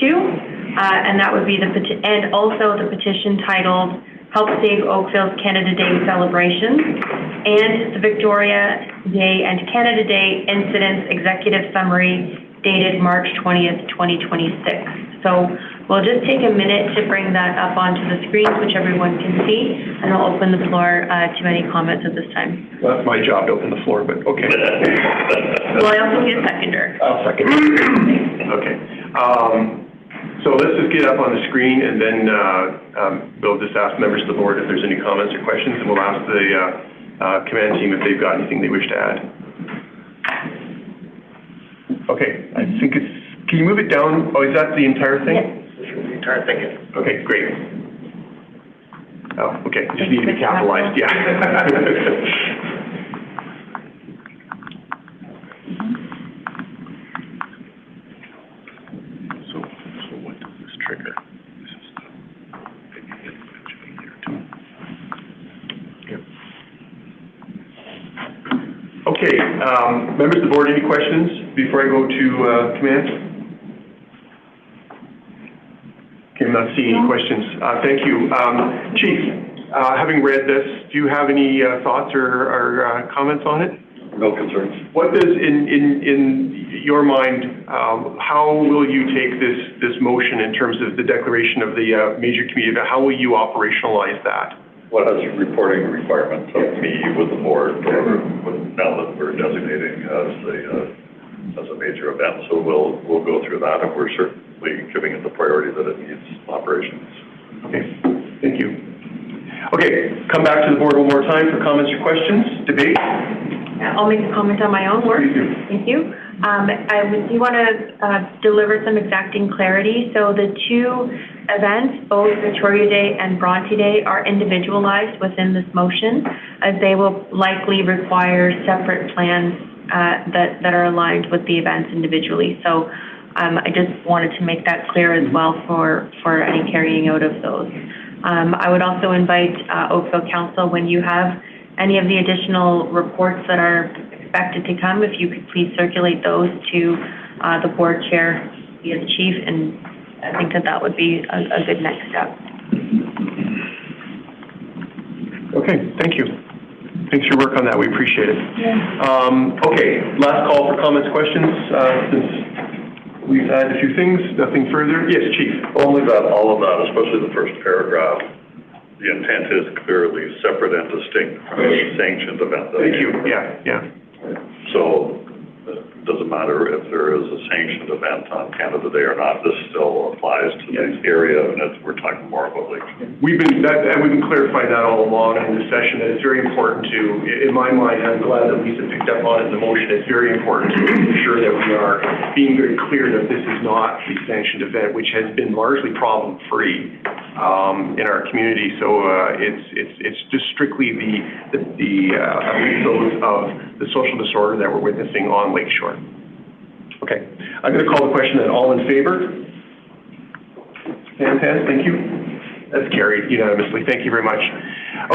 and that would be and also the petition titled Help Save Oakville's Canada Day Celebrations and the Victoria Day and Canada Day Incidents Executive Summary dated March 20th, 2026. So we'll just take a minute to bring that up onto the screens, which everyone can see, and I'll open the floor to any comments at this time. Well, that's my job to open the floor, but okay. Well, I also need a seconder. I'll second. Okay. So let's just get up on the screen, and then we'll just ask members of the board if there's any comments or questions, and we'll ask the command team if they've got anything they wish to add. Okay, I think it's, can you move it down? Oh, is that the entire thing? Yes. The entire thing. Okay, great. Oh, okay, just need to be capitalized, yeah. So what does this trigger? This is okay, members of the board, any questions before I go to command? Okay, I'm not seeing any questions. Thank you. Chief, having read this, do you have any thoughts or comments on it? No concerns. What does, in your mind, how will you take this motion in terms of the declaration of the major community event? How will you operationalize that? Well, has reporting requirements of me with the board, now that we're designating as a major event, so we'll go through that, and we're certainly giving it the priority that it needs operations. Okay, thank you. Okay, come back to the board one more time for comments or questions, debate. I'll make a comment on my own work. Thank you. I do want to deliver some exacting clarity. So the two events, both Victoria Day and Bronte Day, are individualized within this motion, as they will likely require separate plans that are aligned with the events individually. So I just wanted to make that clear as well for any carrying out of those. I would also invite Oakville Council, when you have any of the additional reports that are expected to come, if you could please circulate those to the board chair via the chief, and I think that that would be a good next step. Okay, thank you. Thanks for your work on that. We appreciate it. Okay, last call for comments, questions, since we've had a few things, nothing further. Yes, Chief. Only that all of that, especially the first paragraph, the intent is clearly separate and distinct from a sanctioned event. Thank you, yeah. So it doesn't matter if there is a sanctioned event on Canada Day or not, this still applies to the area, and we're talking more about like. We've been clarifying that all along in the session, that it's very important to, in my mind, I'm glad that Lisa picked up on it in the motion, it's very important to ensure that we are being very clear that this is not a sanctioned event, which has been largely problem-free in our community. So it's just strictly the episodes of the social disorder that we're witnessing on Lakeshore. Okay, I'm going to call the question then. All in favor? Hands, thank you. That's carried unanimously. Thank you very much.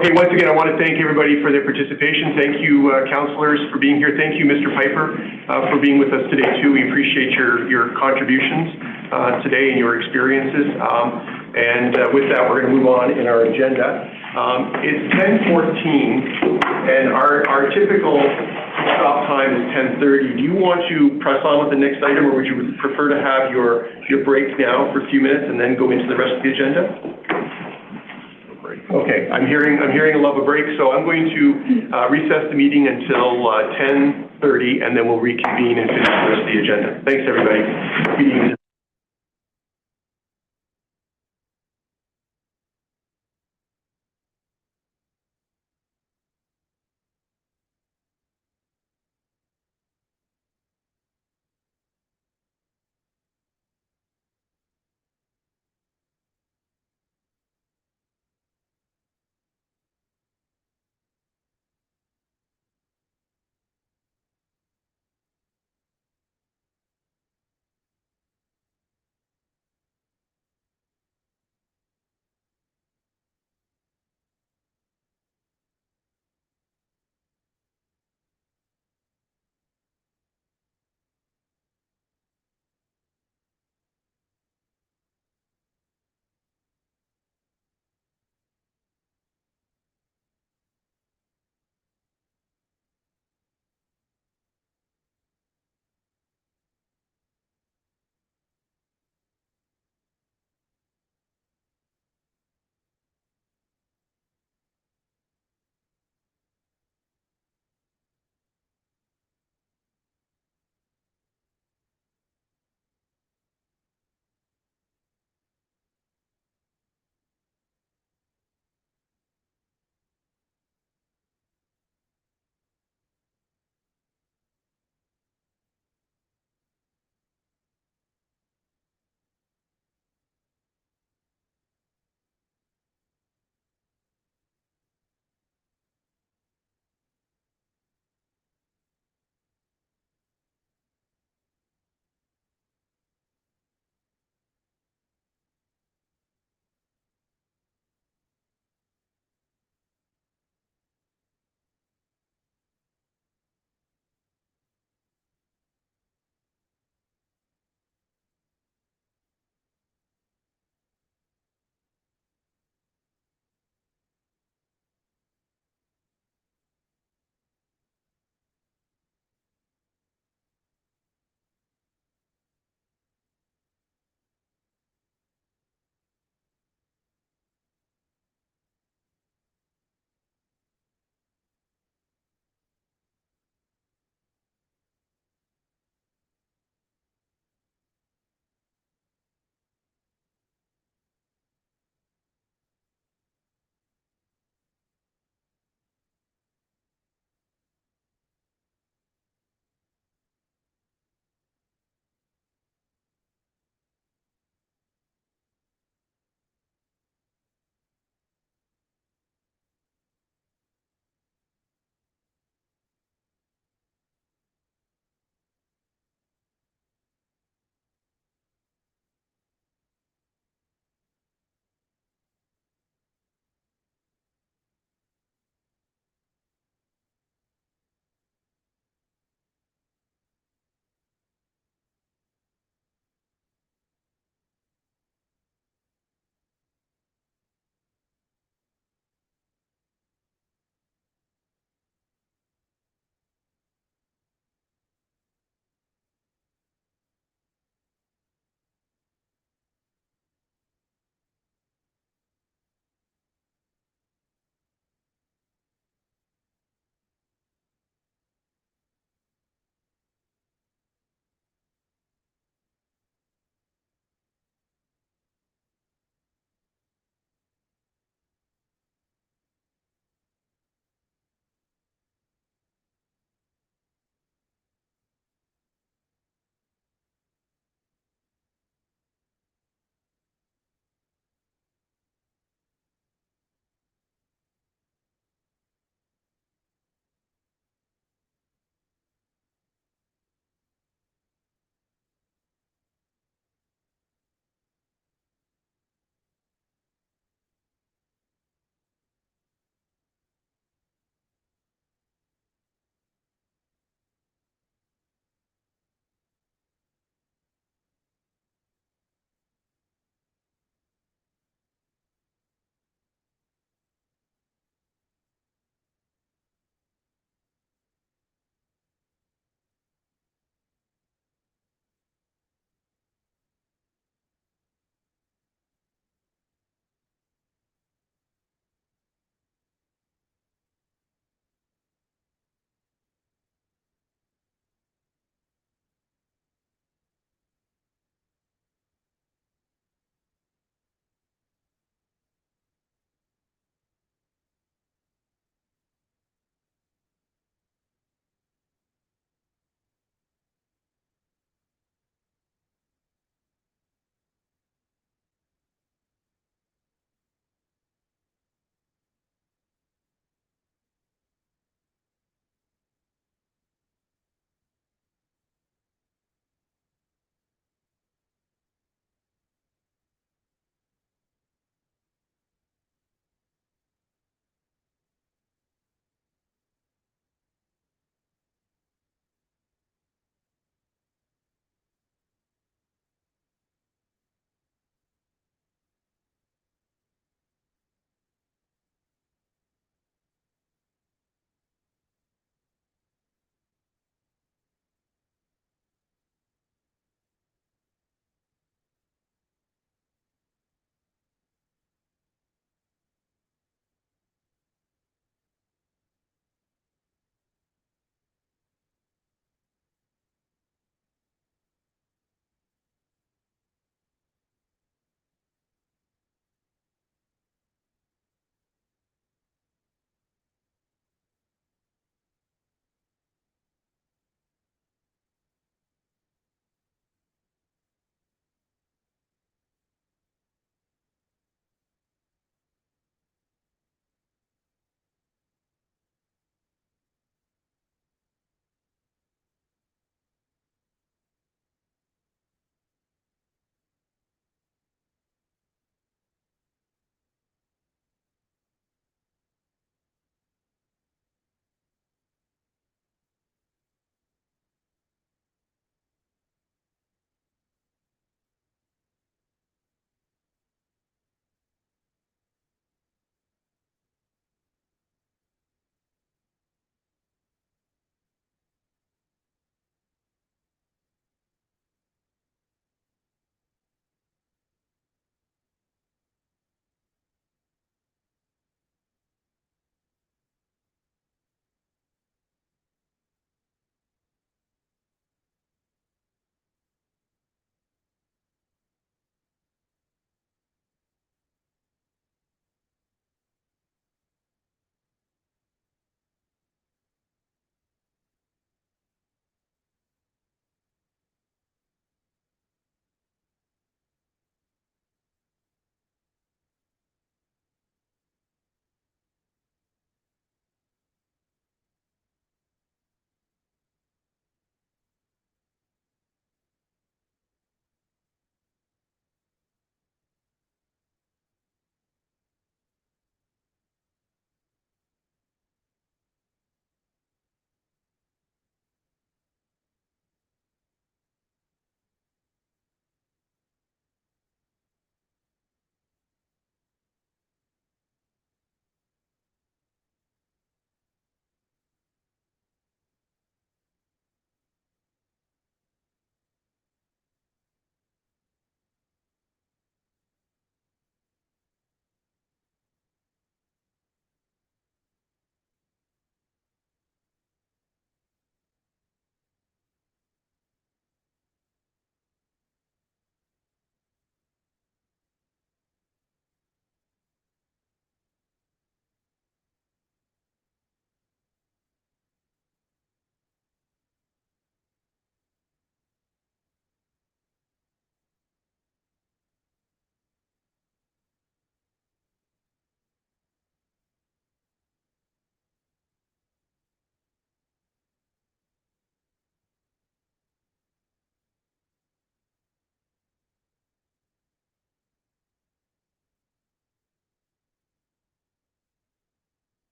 Okay, once again, I want to thank everybody for their participation. Thank you, councillors, for being here. Thank you, Mr. Piper, for being with us today, too. We appreciate your contributions today and your experiences. With that, we're going to move on in our agenda. It's 10:14, and our typical stop time is 10:30. Do you want to press on with the next item, or would you prefer to have your break now for a few minutes and then go into the rest of the agenda? Okay, I'm hearing a love of break, so I'm going to recess the meeting until 10:30, and then we'll reconvene and finish the rest of the agenda. Thanks, everybody. Meeting is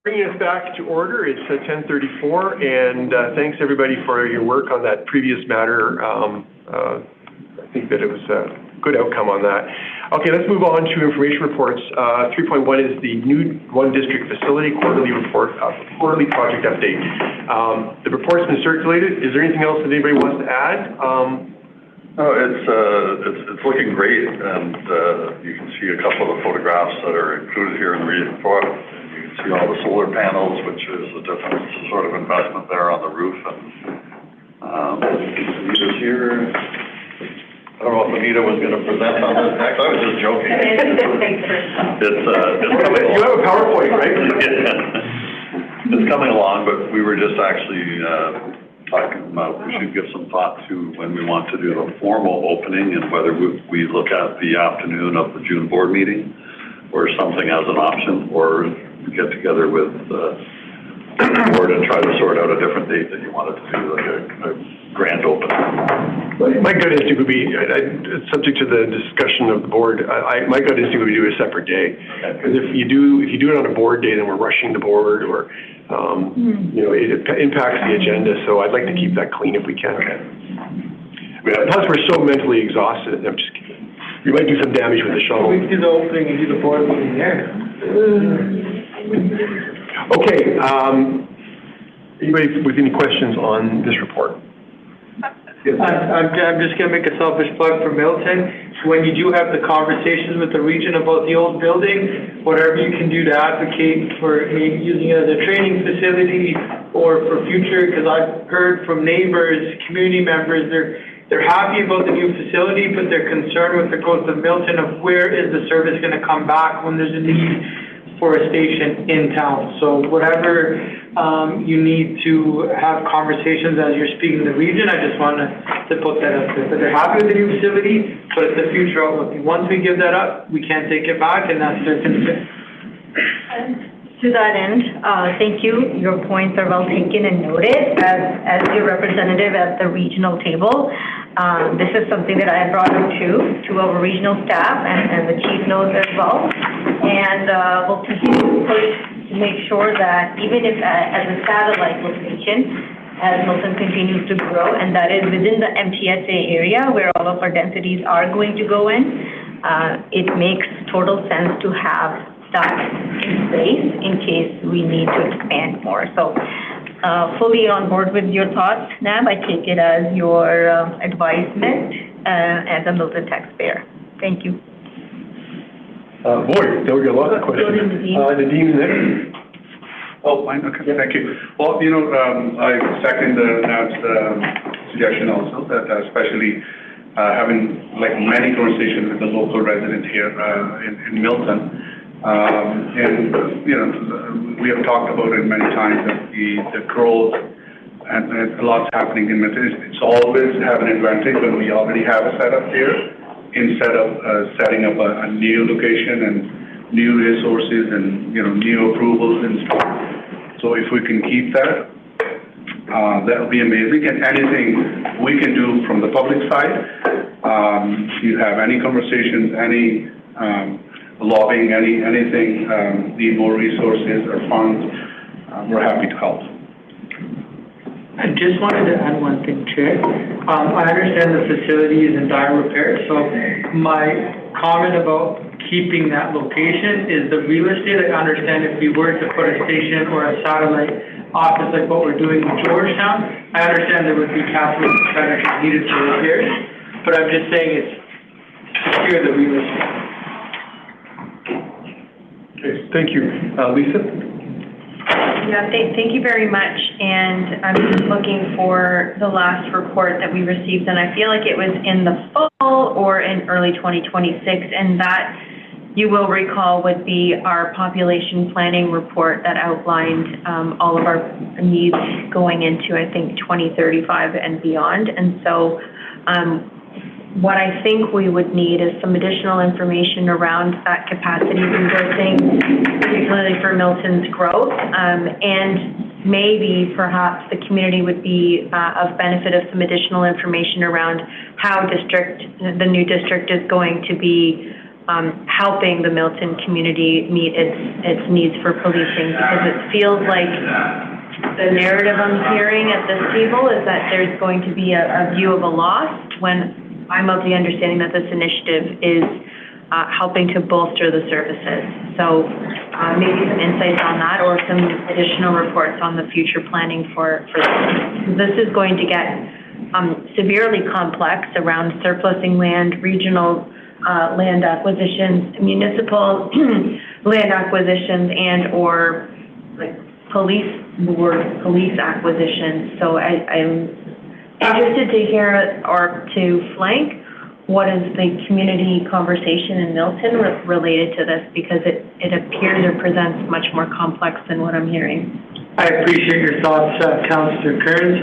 Bringing us back to order, it's 10:34, and thanks everybody for your work on that previous matter. I think that it was a good outcome on that. Okay, let's move on to information reports. 3.1 is the new One District Facility Quarterly Report, Quarterly Project Update. The report's been circulated. Is there anything else that anybody wants to add? No, it's looking great, and you can see a couple of the photographs that are included here in the report. You can see all the solar panels, which is a different sort of investment there on the roof. And Anita's here. I don't know if Anita was going to present on this next. I was just joking. It's coming along. You have a PowerPoint, right? Yeah. It's coming along, but we were just actually talking about we should give some thought to when we want to do the formal opening and whether we look at the afternoon of the June board meeting or something as an option, or get together with the board and try to sort out a different date that you wanted to do, like a grand opening. My gut instinct would be, subject to the discussion of the board, my gut instinct would be do a separate day. Because if you do it on a board day, then we're rushing the board, or it impacts the agenda. So I'd like to keep that clean if we can. Plus, we're so mentally exhausted. I'm just kidding. We might do some damage with the shovel. We do the opening and do the board meeting there. Okay. Anybody with any questions on this report? I'm just going to make a selfish plug for Milton. When you do have the conversations with the region about the old building, whatever you can do to advocate for maybe using it as a training facility or for future, because I've heard from neighbors, community members, they're happy about the new facility, but they're concerned with the growth of Milton of where is the service going to come back when there's a need for a station in town. So whatever you need to have conversations as you're speaking to the region, I just want to put that up there. But they're happy with the new facility, but it's the future outlook. Once we give that up, we can't take it back, and that's their concern. To that end, thank you. Your points are well taken and noted. As your representative at the regional table, this is something that I had brought up to our regional staff, and the chief knows as well. And we'll continue to push to make sure that even if as a satellite location, as Milton continues to grow, and that is within the MTSA area where all of our densities are going to go in, it makes total sense to have that in place in case we need to expand more. So fully on board with your thoughts, Nab. I take it as your advisement as a Milton taxpayer. Thank you. Boy, there were a lot of questions. Nadine next. Oh, fine, okay, thank you. Well, I second Nab's suggestion also, that especially having many conversations with the local residents here in Milton. We have talked about it many times, that the growth and a lot's happening in Milton. It's always have an advantage when we already have a setup here, instead of setting up a new location and new resources and new approvals and stuff. So if we can keep that, that will be amazing. And anything we can do from the public side, if you have any conversations, any lobbying, anything, need more resources or funds, we're happy to help. I just wanted to add one thing, Chair. I understand the facility is in dire repair, so my comment about keeping that location is the real estate. I understand if we were to put a station or a satellite office like what we're doing in Georgetown, I understand there would be capital expenditures needed for repairs, but I'm just saying it's secure the real estate. Okay, thank you. Lisa? Yeah, thank you very much. And I'm just looking for the last report that we received, and I feel like it was in the fall or in early 2026, and that you will recall would be our population planning report that outlined all of our needs going into, I think, 2035 and beyond. And so what I think we would need is some additional information around that capacity resourcing, particularly for Milton's growth, and maybe perhaps the community would be of benefit of some additional information around how the new district is going to be helping the Milton community meet its needs for policing? Because it feels like the narrative I'm hearing at this table is that there's going to be a view of a loss, when I'm of the understanding that this initiative is helping to bolster the services. So maybe some insights on that, or some additional reports on the future planning for this. This is going to get severely complex around surplusing land, regional land acquisitions, municipal land acquisitions, and or like police acquisitions. So I'm interested to hear, or to flank, what is the community conversation in Milton related to this, because it appears or presents much more complex than what I'm hearing. I appreciate your thoughts, Councillor Kearns.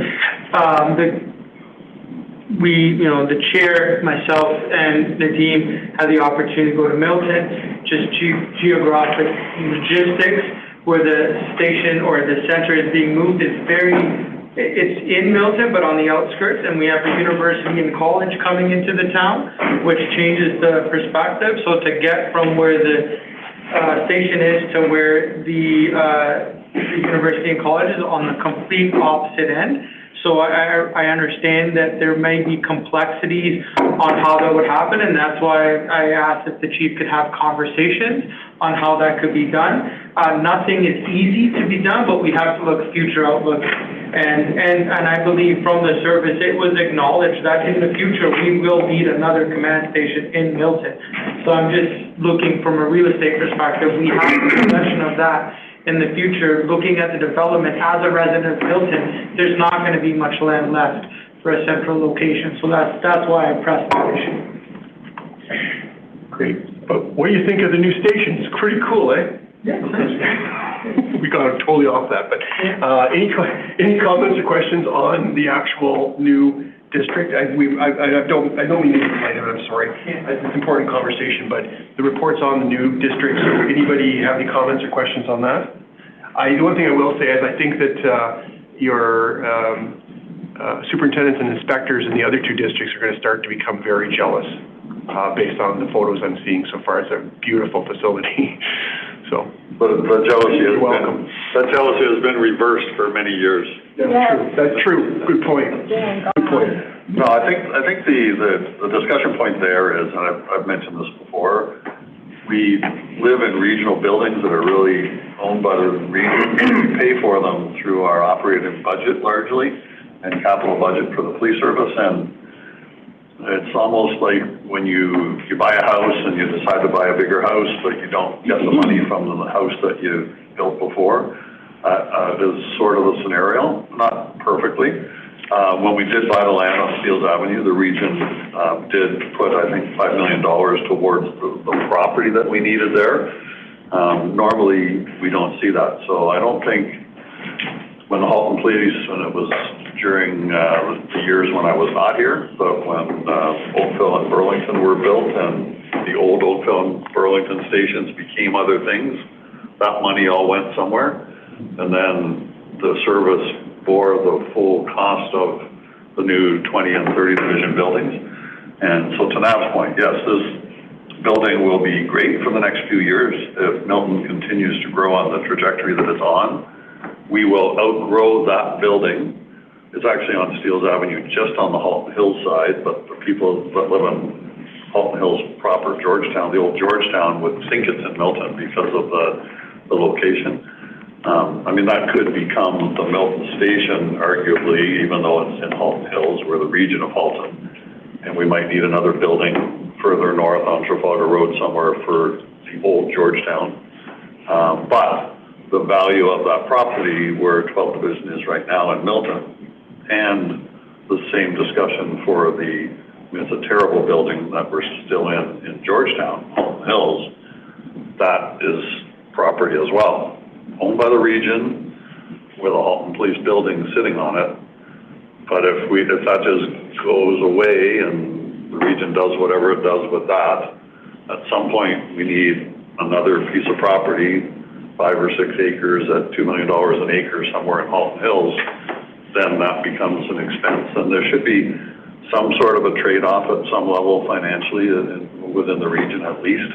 The chair, myself, and Nadeem had the opportunity to go to Milton. Just geographic logistics, where the station or the center is being moved, it's in Milton, but on the outskirts, and we have a university and college coming into the town, which changes the perspective. So to get from where the station is to where the university and college is on the complete opposite end. So I understand that there may be complexities on how that would happen, and that's why I asked if the chief could have conversations on how that could be done. Nothing is easy to be done, but we have to look future outlook. And I believe from the service, it was acknowledged that in the future, we will need another command station in Milton. So I'm just looking from a real estate perspective, we have possession of that. In the future, looking at the development as a resident of Milton, there's not going to be much land left for a central location. So that's why I pressed that issue. Great. But what do you think of the new station? It's pretty cool, eh? Yeah. We got totally off that, but any comments or questions on the actual new district? I don't mean to complain, I'm sorry. It's an important conversation, but the reports on the new district, so anybody have any comments or questions on that? The one thing I will say is I think that your superintendents and inspectors in the other two districts are going to start to become very jealous based on the photos I'm seeing so far. It's a beautiful facility. So, but the jealousy has been reversed for many years. That's true. Good point. Good point. No, I think the discussion point there is, and I've mentioned this before, we live in regional buildings that are really owned by the region. We pay for them through our operating budget largely and capital budget for the police service, and it's almost like when you buy a house and you decide to buy a bigger house, but you don't get the money from the house that you built before. Is sort of the scenario, not perfectly. When we did buy the land on Steeles Avenue, the region did put, I think, $5 million towards the property that we needed there. Normally, we don't see that. So I don't think when the Halton Police, when it was during the years when I was not here, but when Oakville and Burlington were built and the old Oakville and Burlington stations became other things, that money all went somewhere. And then the service bore the full cost of the new 20 and 30 division buildings. And so to Nav's point, yes, this building will be great for the next few years. If Milton continues to grow on the trajectory that it's on, we will outgrow that building. It's actually on Steeles Avenue, just on the Halton Hills side, but the people that live in Halton Hills proper, Georgetown, the old Georgetown, would think it's in Milton because of the location. That could become the Milton Station, arguably, even though it's in Halton Hills, we're the region of Halton. And we might need another building further north on Trafalgar Road somewhere for the old Georgetown. But the value of that property where 12th Division is right now in Milton, and the same discussion for it's a terrible building that we're still in Georgetown, Halton Hills, that is property as well. Owned by the region with a Halton Police building sitting on it. But if that just goes away and the region does whatever it does with that, at some point we need another piece of property, 5 or 6 acres at $2 million an acre somewhere in Halton Hills, then that becomes an expense. And there should be some sort of a trade-off at some level financially within the region at least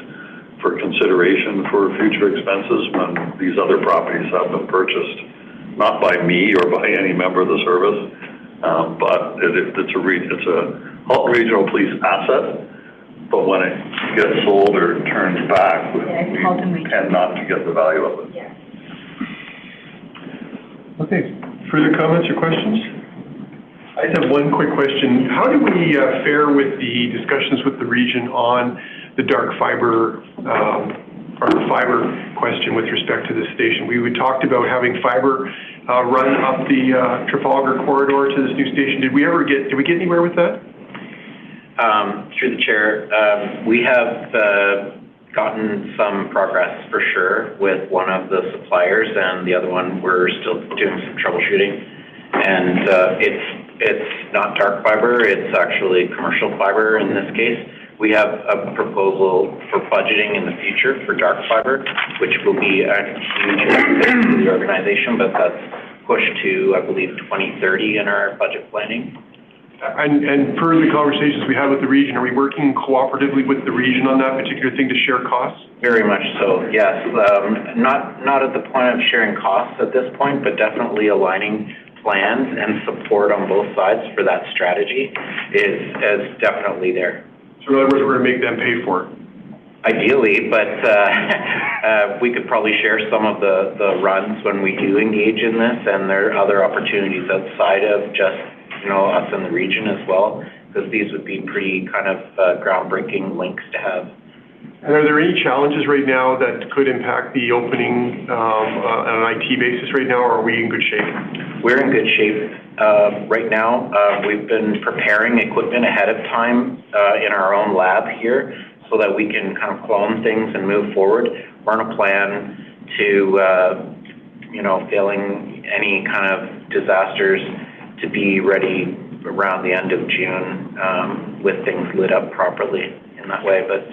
for consideration for future expenses when these other properties have been purchased, not by me or by any member of the service, but it's a Halton Regional Police asset. But when it gets sold or turned back, we tend not to get the value of it. Yeah. Okay, further comments or questions? I just have one quick question. How do we fare with the discussions with the region on the dark fiber, or the fiber question with respect to the station? We talked about having fiber run up the Trafalgar corridor to this new station. Did we get anywhere with that? Through the chair, we have gotten some progress for sure with one of the suppliers, and the other one we're still doing some troubleshooting. And it's not dark fiber, it's actually commercial fiber in this case. We have a proposal for budgeting in the future for dark fiber, which will be a huge benefit to the organization, but that's pushed to, I believe, 2030 in our budget planning. And per the conversations we had with the region, are we working cooperatively with the region on that particular thing to share costs? Very much so, yes. Not at the point of sharing costs at this point, but definitely aligning plans and support on both sides for that strategy is definitely there. So in other words, we're going to make them pay for it? Ideally, but we could probably share some of the runs when we do engage in this, and there are other opportunities outside of just us in the region as well, because these would be pretty kind of groundbreaking links to have. And are there any challenges right now that could impact the opening on an IT basis right now, or are we in good shape? We're in good shape right now. We've been preparing equipment ahead of time in our own lab here so that we can kind of clone things and move forward. We're on a plan to, failing any kind of disasters, to be ready around the end of June with things lit up properly in that way. But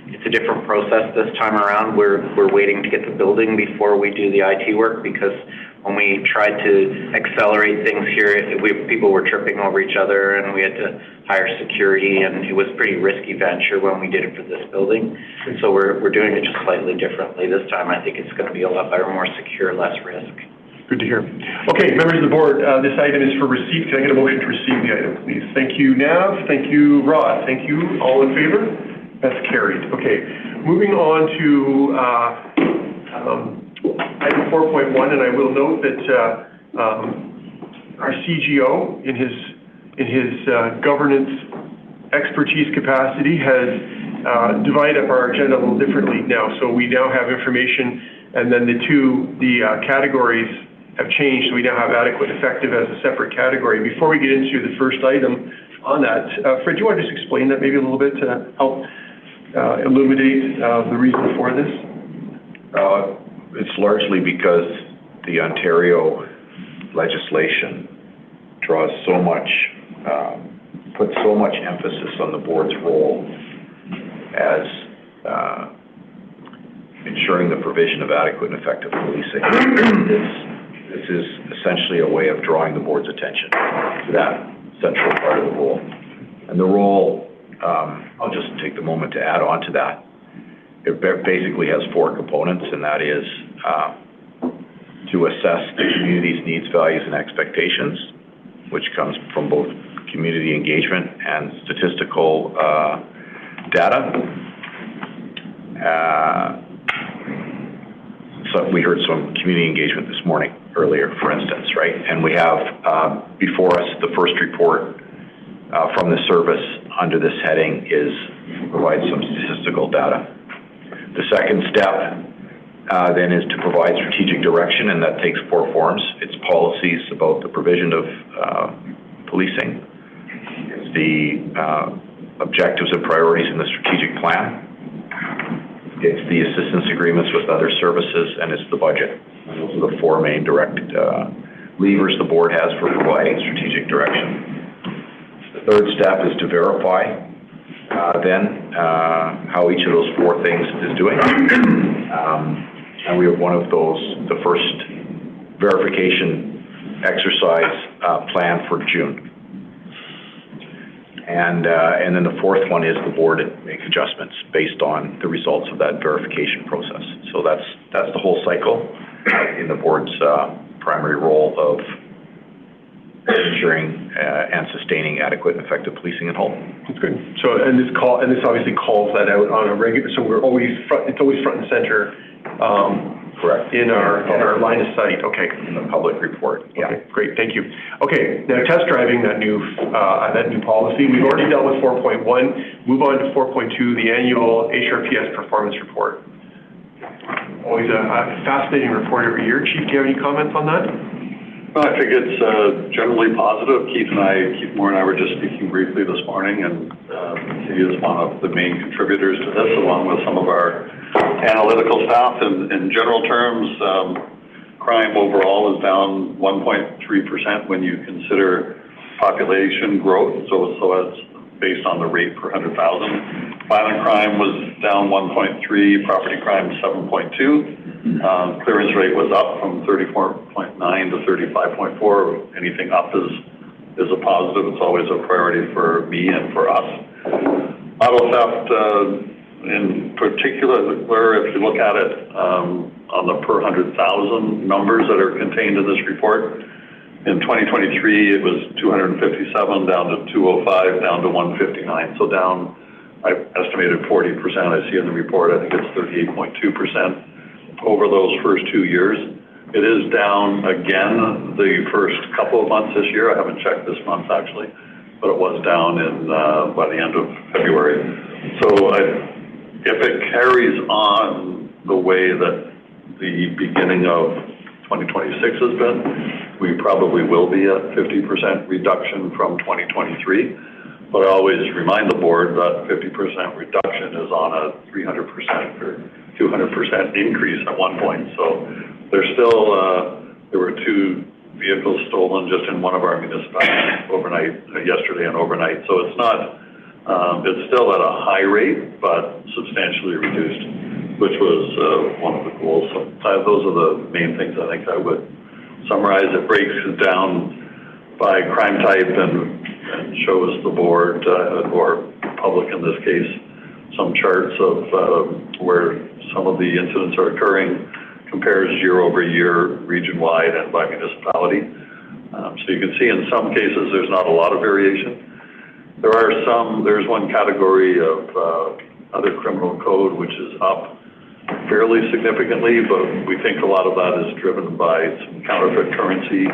it's a different process this time around. We're waiting to get the building before we do the IT work, because when we tried to accelerate things here, people were tripping over each other, and we had to hire security, and it was a pretty risky venture when we did it for this building. And so we're doing it just slightly differently this time. I think it's going to be a lot better, more secure, less risk. Good to hear. Okay, members of the board, this item is for receipt. Can I get a motion to receive the item, please? Thank you, Nav. Thank you, Rod. Thank you. All in favor? That's carried. Okay, moving on to item 4.1, and I will note that our CGO, in his governance expertise capacity, has divided up our agenda a little differently now. So we now have information, and then the categories have changed. So we now have adequate, effective as a separate category. Before we get into the first item on that, Fred, do you want to just explain that maybe a little bit to help illuminate the reason for this? It's largely because the Ontario legislation draws so much, puts so much emphasis on the board's role as ensuring the provision of adequate and effective policing. This is essentially a way of drawing the board's attention to that central part of the role. And the role, I'll just take the moment to add on to that. It basically has four components, and that is to assess the community's needs, values, and expectations, which comes from both community engagement and statistical data. So we heard some community engagement this morning earlier, for instance, right? And we have before us the first report from the service under this heading provides some statistical data. The second step then is to provide strategic direction, and that takes four forms. It's policies about the provision of policing. It's the objectives and priorities in the strategic plan. It's the assistance agreements with other services, and it's the budget. And those are the four main direct levers the board has for providing strategic direction. The third step is to verify how each of those four things is doing. And we have one of those, the first verification exercise planned for June. And then the fourth one is the board makes adjustments based on the results of that verification process. So that's the whole cycle in the board's primary role of ensuring and sustaining adequate and effective policing in Halton. That's good. So, and this obviously calls that out on a regular, so it's always front and center, correct, in our line of sight. Okay. In the public report. Yeah. Okay, great, thank you. Okay, now test driving that new policy. We've already dealt with 4.1. Move on to 4.2, the annual HRPS performance report. Always a fascinating report every year. Chief, do you have any comments on that? Well, I think it's generally positive. Keith Moore and I were just speaking briefly this morning, and he is one of the main contributors to this, along with some of our analytical staff. In general terms, crime overall is down 1.3% when you consider population growth, so it's based on the rate per 100,000. Violent crime was down 1.3, property crime 7.2. Clearance rate was up from 34.9 to 35.4. Anything up is a positive. It's always a priority for me and for us. Auto theft, in particular, where if you look at it on the per 100,000 numbers that are contained in this report, in 2023 it was 257 down to 205 down to 159. So down, I estimated 40%. I see in the report, I think it's 38.2%. Over those first 2 years. It is down again the first couple of months this year. I haven't checked this month actually, but it was down by the end of February. So if it carries on the way that the beginning of 2026 has been, we probably will be at 50% reduction from 2023. But I always remind the board that 50% reduction is on a 300% or 200% increase at one point. So there's still, there were 2 vehicles stolen just in one of our municipalities yesterday and overnight. So it's not, it's still at a high rate, but substantially reduced, which was one of the goals. So those are the main things I think I would summarize. It breaks it down by crime type and shows the board, or public in this case, some charts of where some of the incidents are occurring, compares year over year, region-wide and by municipality. So you can see in some cases there's not a lot of variation. There's one category of other criminal code which is up fairly significantly, but we think a lot of that is driven by some counterfeit currency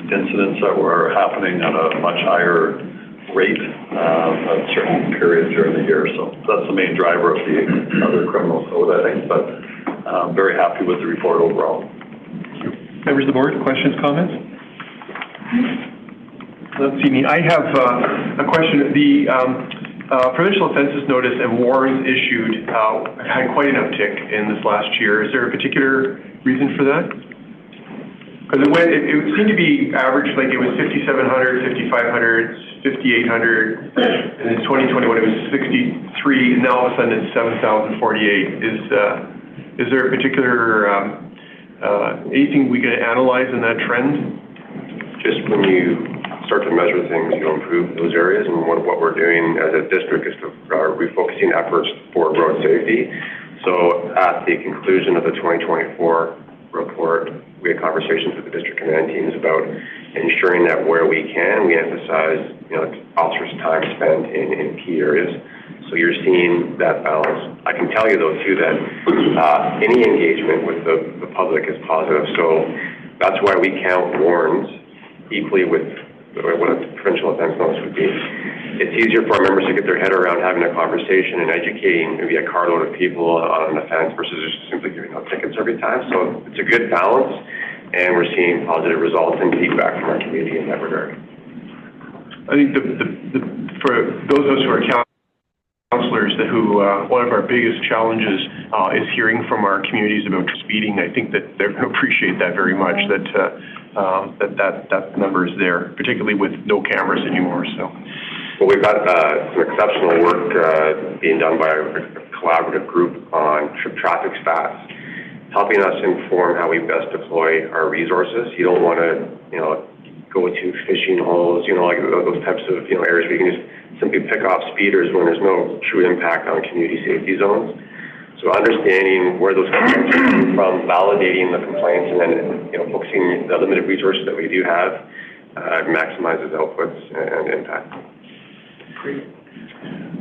incidents that were happening at a much higher rate at certain periods during the year. So that's the main driver of the other criminal code, I think, but I'm very happy with the report overall. Members of the board, questions, comments? Let's see me. I have a question. The provincial offenses notice and warrants issued had quite an uptick in this last year. Is there a particular reason for that? Because it seemed to be average, like it was 5,700, 5,500, 5,800, and in 2021 it was 63, and now all of a sudden it's 7,048. Is there a particular, anything we can analyze in that trend? Just when you start to measure things, you improve those areas, and what we're doing as a district is to refocusing efforts for road safety. So at the conclusion of the 2024 report, we had conversations with the district command teams about ensuring that where we can, we emphasize, officers' time spent in key areas. So you're seeing that balance. I can tell you though too that any engagement with the public is positive. So that's why we count warrants equally with what a provincial offense notice would be. It's easier for our members to get their head around having a conversation and educating maybe a carload of people on an offense versus just simply giving out tickets every time. So it's a good balance, and we're seeing positive results and feedback from our community in that regard. I think for those of us who are counselors, one of our biggest challenges is hearing from our communities about speeding. I think that they're going to appreciate that very much, that number is there, particularly with no cameras anymore. So, well, we've got some exceptional work being done by a collaborative group on traffic stats, helping us inform how we best deploy our resources. You don't want to, go-to fishing holes, like those types of, areas where you can just simply pick off speeders when there's no true impact on community safety zones. So understanding where those complaints are coming from, validating the complaints, and then, focusing the limited resources that we do have, maximizes outputs and impact. Great.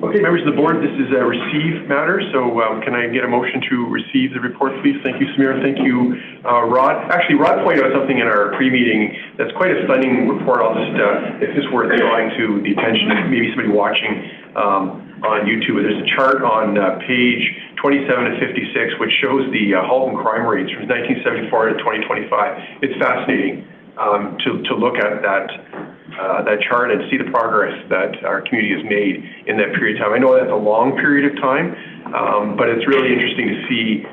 Okay, members of the board, this is a receive matter, so can I get a motion to receive the report, please? Thank you, Samira. Thank you, Rod. Actually, Rod pointed out something in our pre-meeting that's quite a stunning report. I'll just, if it's worth drawing to the attention of maybe somebody watching on YouTube. There's a chart on page 27 to 56, which shows the Halton crime rates from 1974 to 2025. It's fascinating to look at that chart and see the progress that our community has made in that period of time. I know that's a long period of time, but it's really interesting to see,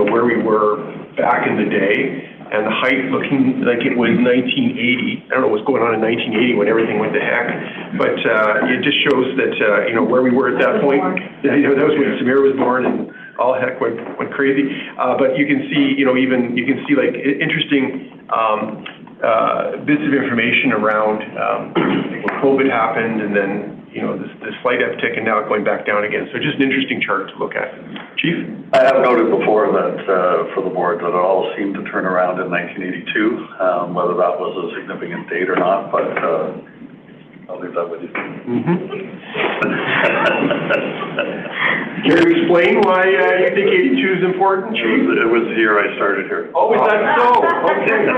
where we were back in the day, and the height looking like it was 1980. I don't know what's going on in 1980 when everything went to heck, but it just shows that, where we were at that point. That was when Samira was born and all heck went crazy. But you can see, you can see like interesting bits of information around when COVID happened, and then the slight uptick, and now it's going back down again. So just an interesting chart to look at. Chief? I have noted before that for the board that it all seemed to turn around in 1982, whether that was a significant date or not, but I'll leave that with you. Can you explain why you think 82 is important, Chief? It was the year I started here. Oh, is that so? Okay.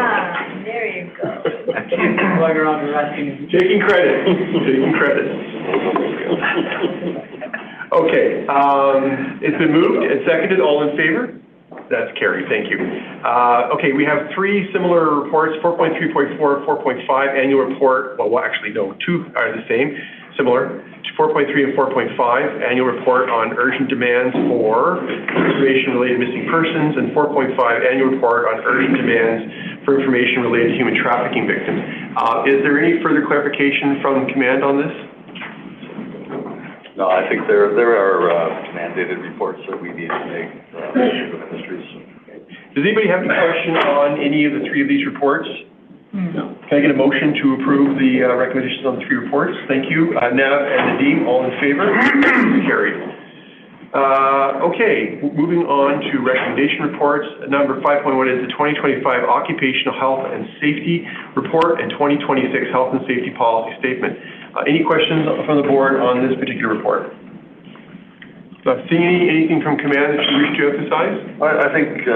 There you go. Going around arresting. Taking credit. Taking credit. Okay. It's been moved and seconded. All in favor? That's carried. Thank you. Okay, we have three similar reports, 4.3.4, 4.5 annual report. Well, actually, no, two are the same, similar. 4.3 and 4.5 annual report on urgent demands for information related to missing persons, and 4.5 annual report on urgent demands for information related to human trafficking victims. Is there any further clarification from command on this? No, I think there are mandated reports that we need to make with ministries. Does anybody have any question on any of the three of these reports? No. Can I get a motion to approve the recommendations on the three reports? Thank you. Nav and Nadeem, all in favor? Carried. Okay, moving on to recommendation reports. Number 5.1 is the 2025 Occupational Health and Safety Report and 2026 Health and Safety Policy Statement. Any questions from the board on this particular report? Seeing anything from command that you wish to emphasize? I think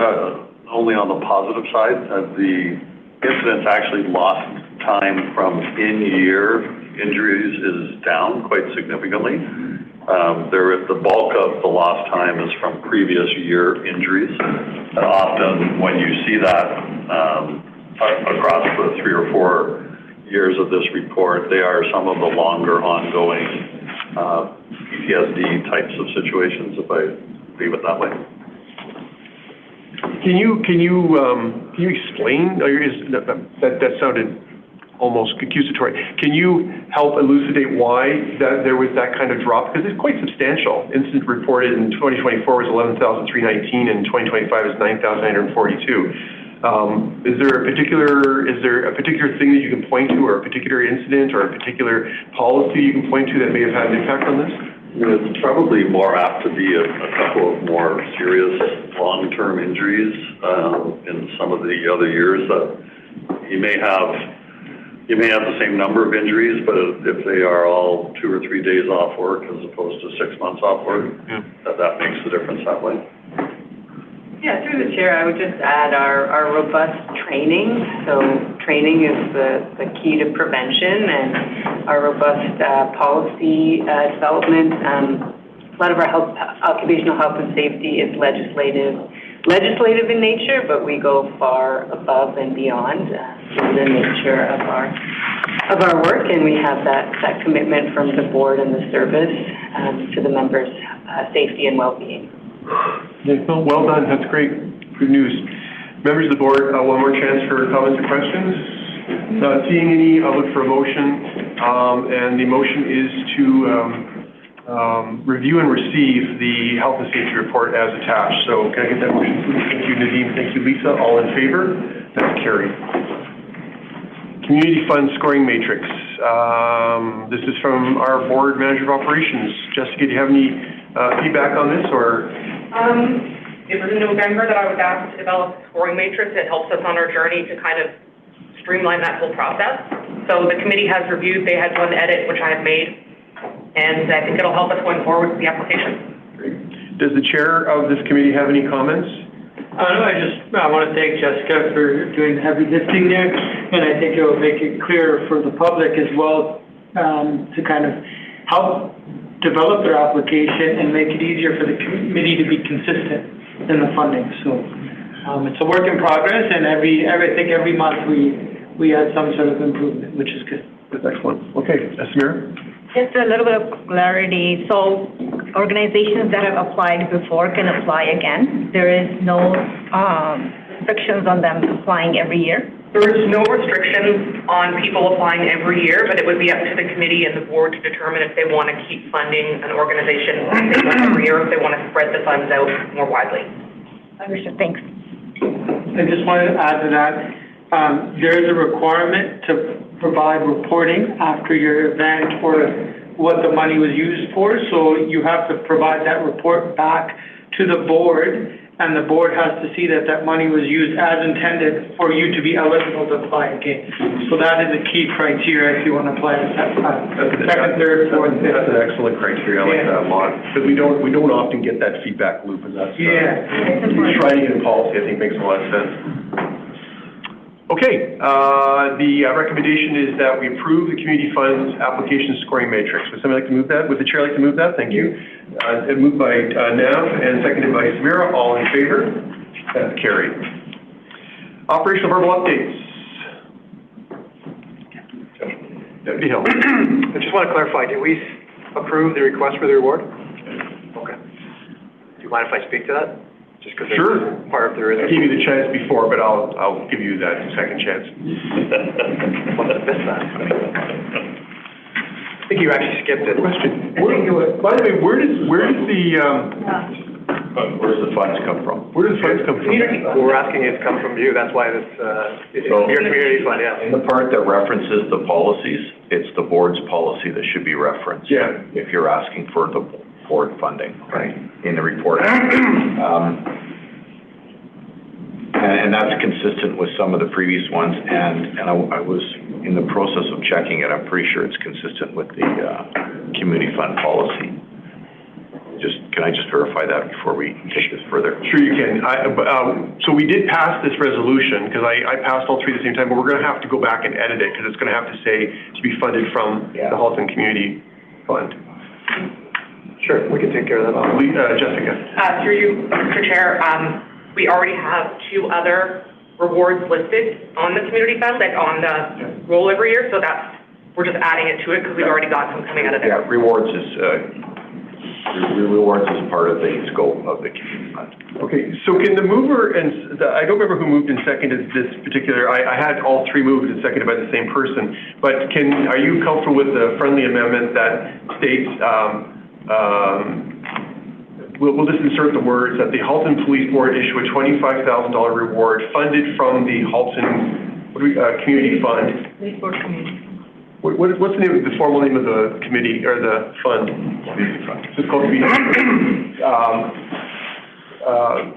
only on the positive side, the incidents actually lost time from in-year injuries is down quite significantly. The bulk of the lost time is from previous year injuries. And often when you see that across the 3 or 4 years of this report, they are some of the longer ongoing PTSD types of situations, if I leave it that way. Can you explain? That sounded almost accusatory. Can you help elucidate why there was that kind of drop? Because it's quite substantial. Incident reported in 2024 was 11,319, and 2025 is 9,942. Is there a particular thing that you can point to, or a particular incident, or a particular policy you can point to that may have had an impact on this? It's probably more apt to be a couple of more serious long-term injuries in some of the other years. You may have the same number of injuries, but if they are all 2 or 3 days off work as opposed to 6 months off work, that makes the difference that way. Yeah, through the chair, I would just add our robust training. So training is the key to prevention, and our robust policy development. A lot of our occupational health and safety is legislative in nature, but we go far above and beyond the nature of our work, and we have that commitment from the board and the service to the members' safety and well-being. Well done. That's great. Good news. Members of the board, one more chance for comments or questions. Not seeing any, I'll look for a motion. And the motion is to review and receive the health and safety report as attached. So can I get that motion, please? Thank you, Nadeem. Thank you, Lisa. All in favor? That's carried. Community Fund Scoring Matrix. This is from our Board Manager of Operations. Jessica, do you have any feedback on this, or? It was in November that I was asked to develop a scoring matrix. It helps us on our journey to kind of streamline that whole process. So the committee has reviewed, they had one edit, which I have made, and I think it'll help us going forward with the application. Great. Does the chair of this committee have any comments? I want to thank Jessica for doing the heavy lifting there, and I think it will make it clearer for the public as well, to kind of help develop their application and make it easier for the committee to be consistent in the funding. So it's a work in progress, and I think every month we add some sort of improvement, which is good. That's excellent. Okay, Samira? Just a little bit of clarity. So organizations that have applied before can apply again. There is no restrictions on them applying every year. There is no restrictions on people applying every year, but it would be up to the committee and the board to determine if they want to keep funding an organization every year, or if they want to spread the funds out more widely. Understood. Thanks. I just wanted to add to that, there is a requirement to provide reporting after your event for what the money was used for. So you have to provide that report back to the board, and the board has to see that that money was used as intended for you to be eligible to apply again. So that is a key criteria if you want to apply a second, third, fourth, fifth. That's an excellent criteria. I like that a lot. Because we don't often get that feedback loop, and that's enshrining in policy, I think, makes a lot of sense. Okay, the recommendation is that we approve the community funds application scoring matrix. Would somebody like to move that? Would the chair like to move that? Thank you. Moved by Nav and seconded by Samira. All in favor? That's carried. Operational verbal updates. Deputy Hill. I just want to clarify, did we approve the request for the reward? Okay. Do you mind if I speak to that? Just because sure. Part of the I gave you the chance before, but I'll give you that second chance. I must have missed that. I think you actually skipped it. Question. By the way, where does the funds come from? Where does the funds come from? Well, we're asking it to come from you. That's why this your community fund. Yeah. In the part that references the policies, it's the board's policy that should be referenced. Yeah. If you're asking for the board funding, right, in the report. And that's consistent with some of the previous ones, and I was in the process of checking it. I'm pretty sure it's consistent with the community fund policy. Can I just verify that before we take this further? Sure you can. So we did pass this resolution, because I passed all three at the same time, but we're going to have to go back and edit it, because it's going to have to say to be funded from the Halton Community Fund. Sure, we can take care of that. Jessica. Through you, Mr. Chair, we already have 2 other rewards listed on the community fund, like on the roll every year, so we're just adding it to it because we've already got some coming out of there. Yeah, rewards is part of the scope of the community fund. Okay, so can the mover I don't remember who moved and seconded this particular, I had all 3 moved and seconded by the same person, but are you comfortable with the friendly amendment that states, we'll just insert the words that the Halton Police Board issue a $25,000 reward funded from the Halton Community Fund. Police Board Community. What's the formal name of the committee or the fund? Community Fund. It's called Community Fund.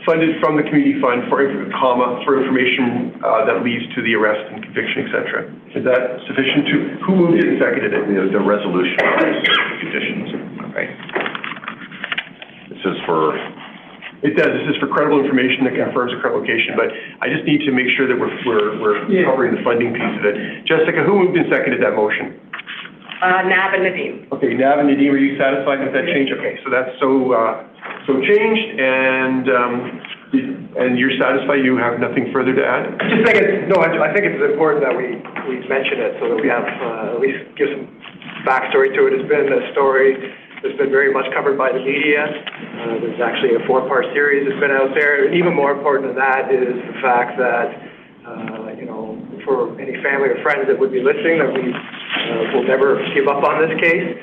Funded from the Community Fund for information that leads to the arrest and conviction, etc. Is that sufficient? Who moved it and seconded it? The resolution conditions. Right. It does. This is for credible information that confirms a correct location, but I just need to make sure that we're covering the funding piece of it. Jessica, who moved and seconded that motion? Nav and Nadeem. Okay, Nav and Nadeem, are you satisfied with that change? Okay, so that's so changed, and you're satisfied. You have nothing further to add? I just think I think it's important that we mention it so that we have at least give some backstory to it. It's been a story that's been very much covered by the media. There's actually a 4-part series that's been out there. And even more important than that is the fact that, for any family or friends that would be listening, that we will never give up on this case.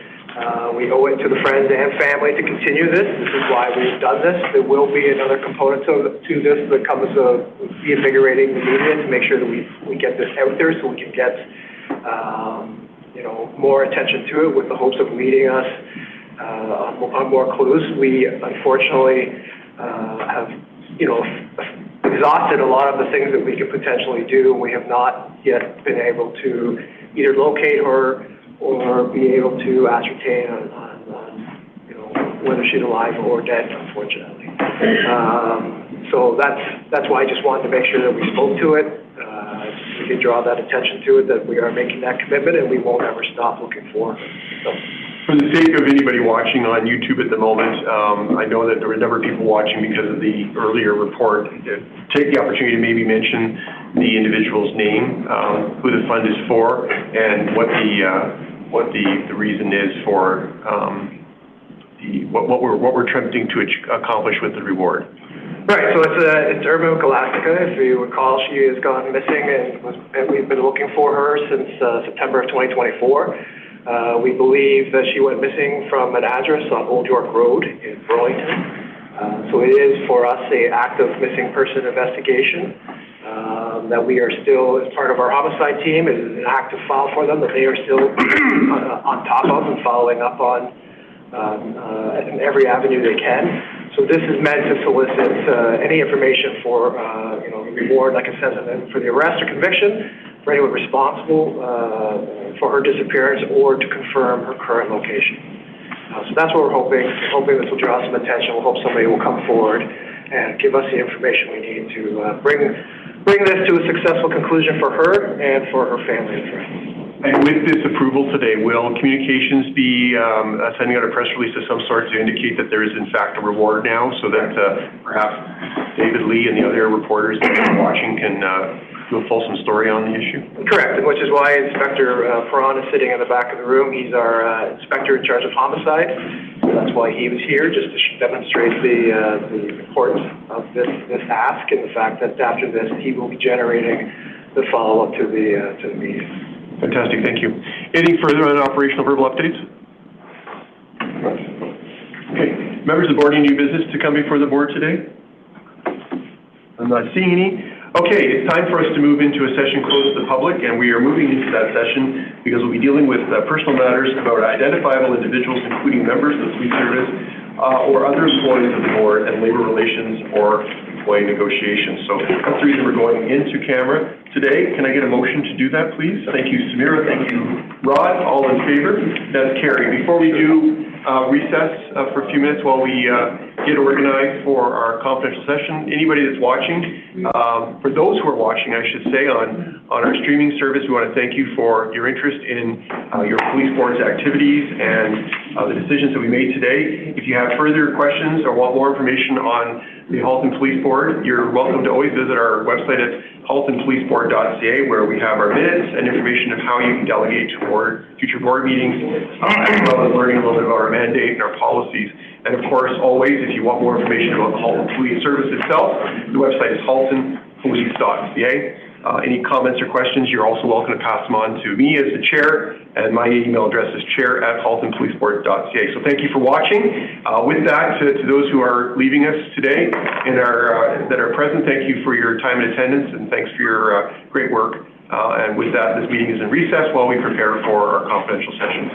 We owe it to the friends and family to continue this. This is why we've done this. There will be another component to this that comes of reinvigorating the media to make sure that we get this out there so we can get, more attention to it with the hopes of leading us on more clues. We unfortunately have, exhausted a lot of the things that we could potentially do. We have not yet been able to either locate her or be able to ascertain on whether she's alive or dead, unfortunately. So that's why I just wanted to make sure that we spoke to it. We can draw that attention to it, that we are making that commitment and we won't ever stop looking for her. So. For the sake of anybody watching on YouTube at the moment, I know that there were a number of people watching because of the earlier report. Take the opportunity to maybe mention the individual's name, who the fund is for, and what the reason is for what we're attempting to accomplish with the reward. Right, so it's Irma Galastica. If you recall, she has gone missing and we've been looking for her since September of 2024. We believe that she went missing from an address on Old York Road in Burlington. So it is for us an active missing person investigation that we are still, as part of our homicide team, it is an active file for them that they are still on top of and following up on in every avenue they can. So this is meant to solicit any information for, reward, like I said, for the arrest or conviction for anyone responsible for her disappearance or to confirm her current location. So that's what we're hoping. We're hoping this will draw some attention. We'll hope somebody will come forward and give us the information we need to bring this to a successful conclusion for her and for her family and friends. And with this approval today, will communications be sending out a press release of some sort to indicate that there is in fact a reward now, so that perhaps David Lee and the other reporters that are watching can do a fulsome story on the issue? Correct, and which is why Inspector Perron is sitting in the back of the room. He's our inspector in charge of homicide. So that's why he was here, just to demonstrate the importance of this ask and the fact that after this he will be generating the follow-up to the media. Fantastic, thank you. Anything further on operational verbal updates? Okay, members of the board, any new business to come before the board today? I'm not seeing any. Okay, it's time for us to move into a session closed to the public, and we are moving into that session because we'll be dealing with personal matters about identifiable individuals, including members of the police service or other employees of the board, and labor relations or employee negotiations. So that's the reason we're going into camera today. Can I get a motion to do that, please? Thank you, Samira. Thank you, Rod. All in favor? That's carried. Before we do recess for a few minutes while we get organized for our confidential session, anybody that's watching, for those who are watching, I should say, on our streaming service, we want to thank you for your interest in your police board's activities and the decisions that we made today. If you have further questions or want more information on the Halton Police Board, you're welcome to always visit our website at haltonpoliceboard.ca, where we have our minutes and information of how you can delegate toward future board meetings, as well as learning a little bit about our mandate and our policies. And of course, always, if you want more information about the Halton Police Service itself, the website is haltonpolice.ca. Any comments or questions, you're also welcome to pass them on to me as the chair, and my email address is chair@haltonpoliceboard.ca. So thank you for watching. With that, to those who are leaving us today and that are present, thank you for your time and attendance, and thanks for your great work. And with that, this meeting is in recess while we prepare for our confidential session.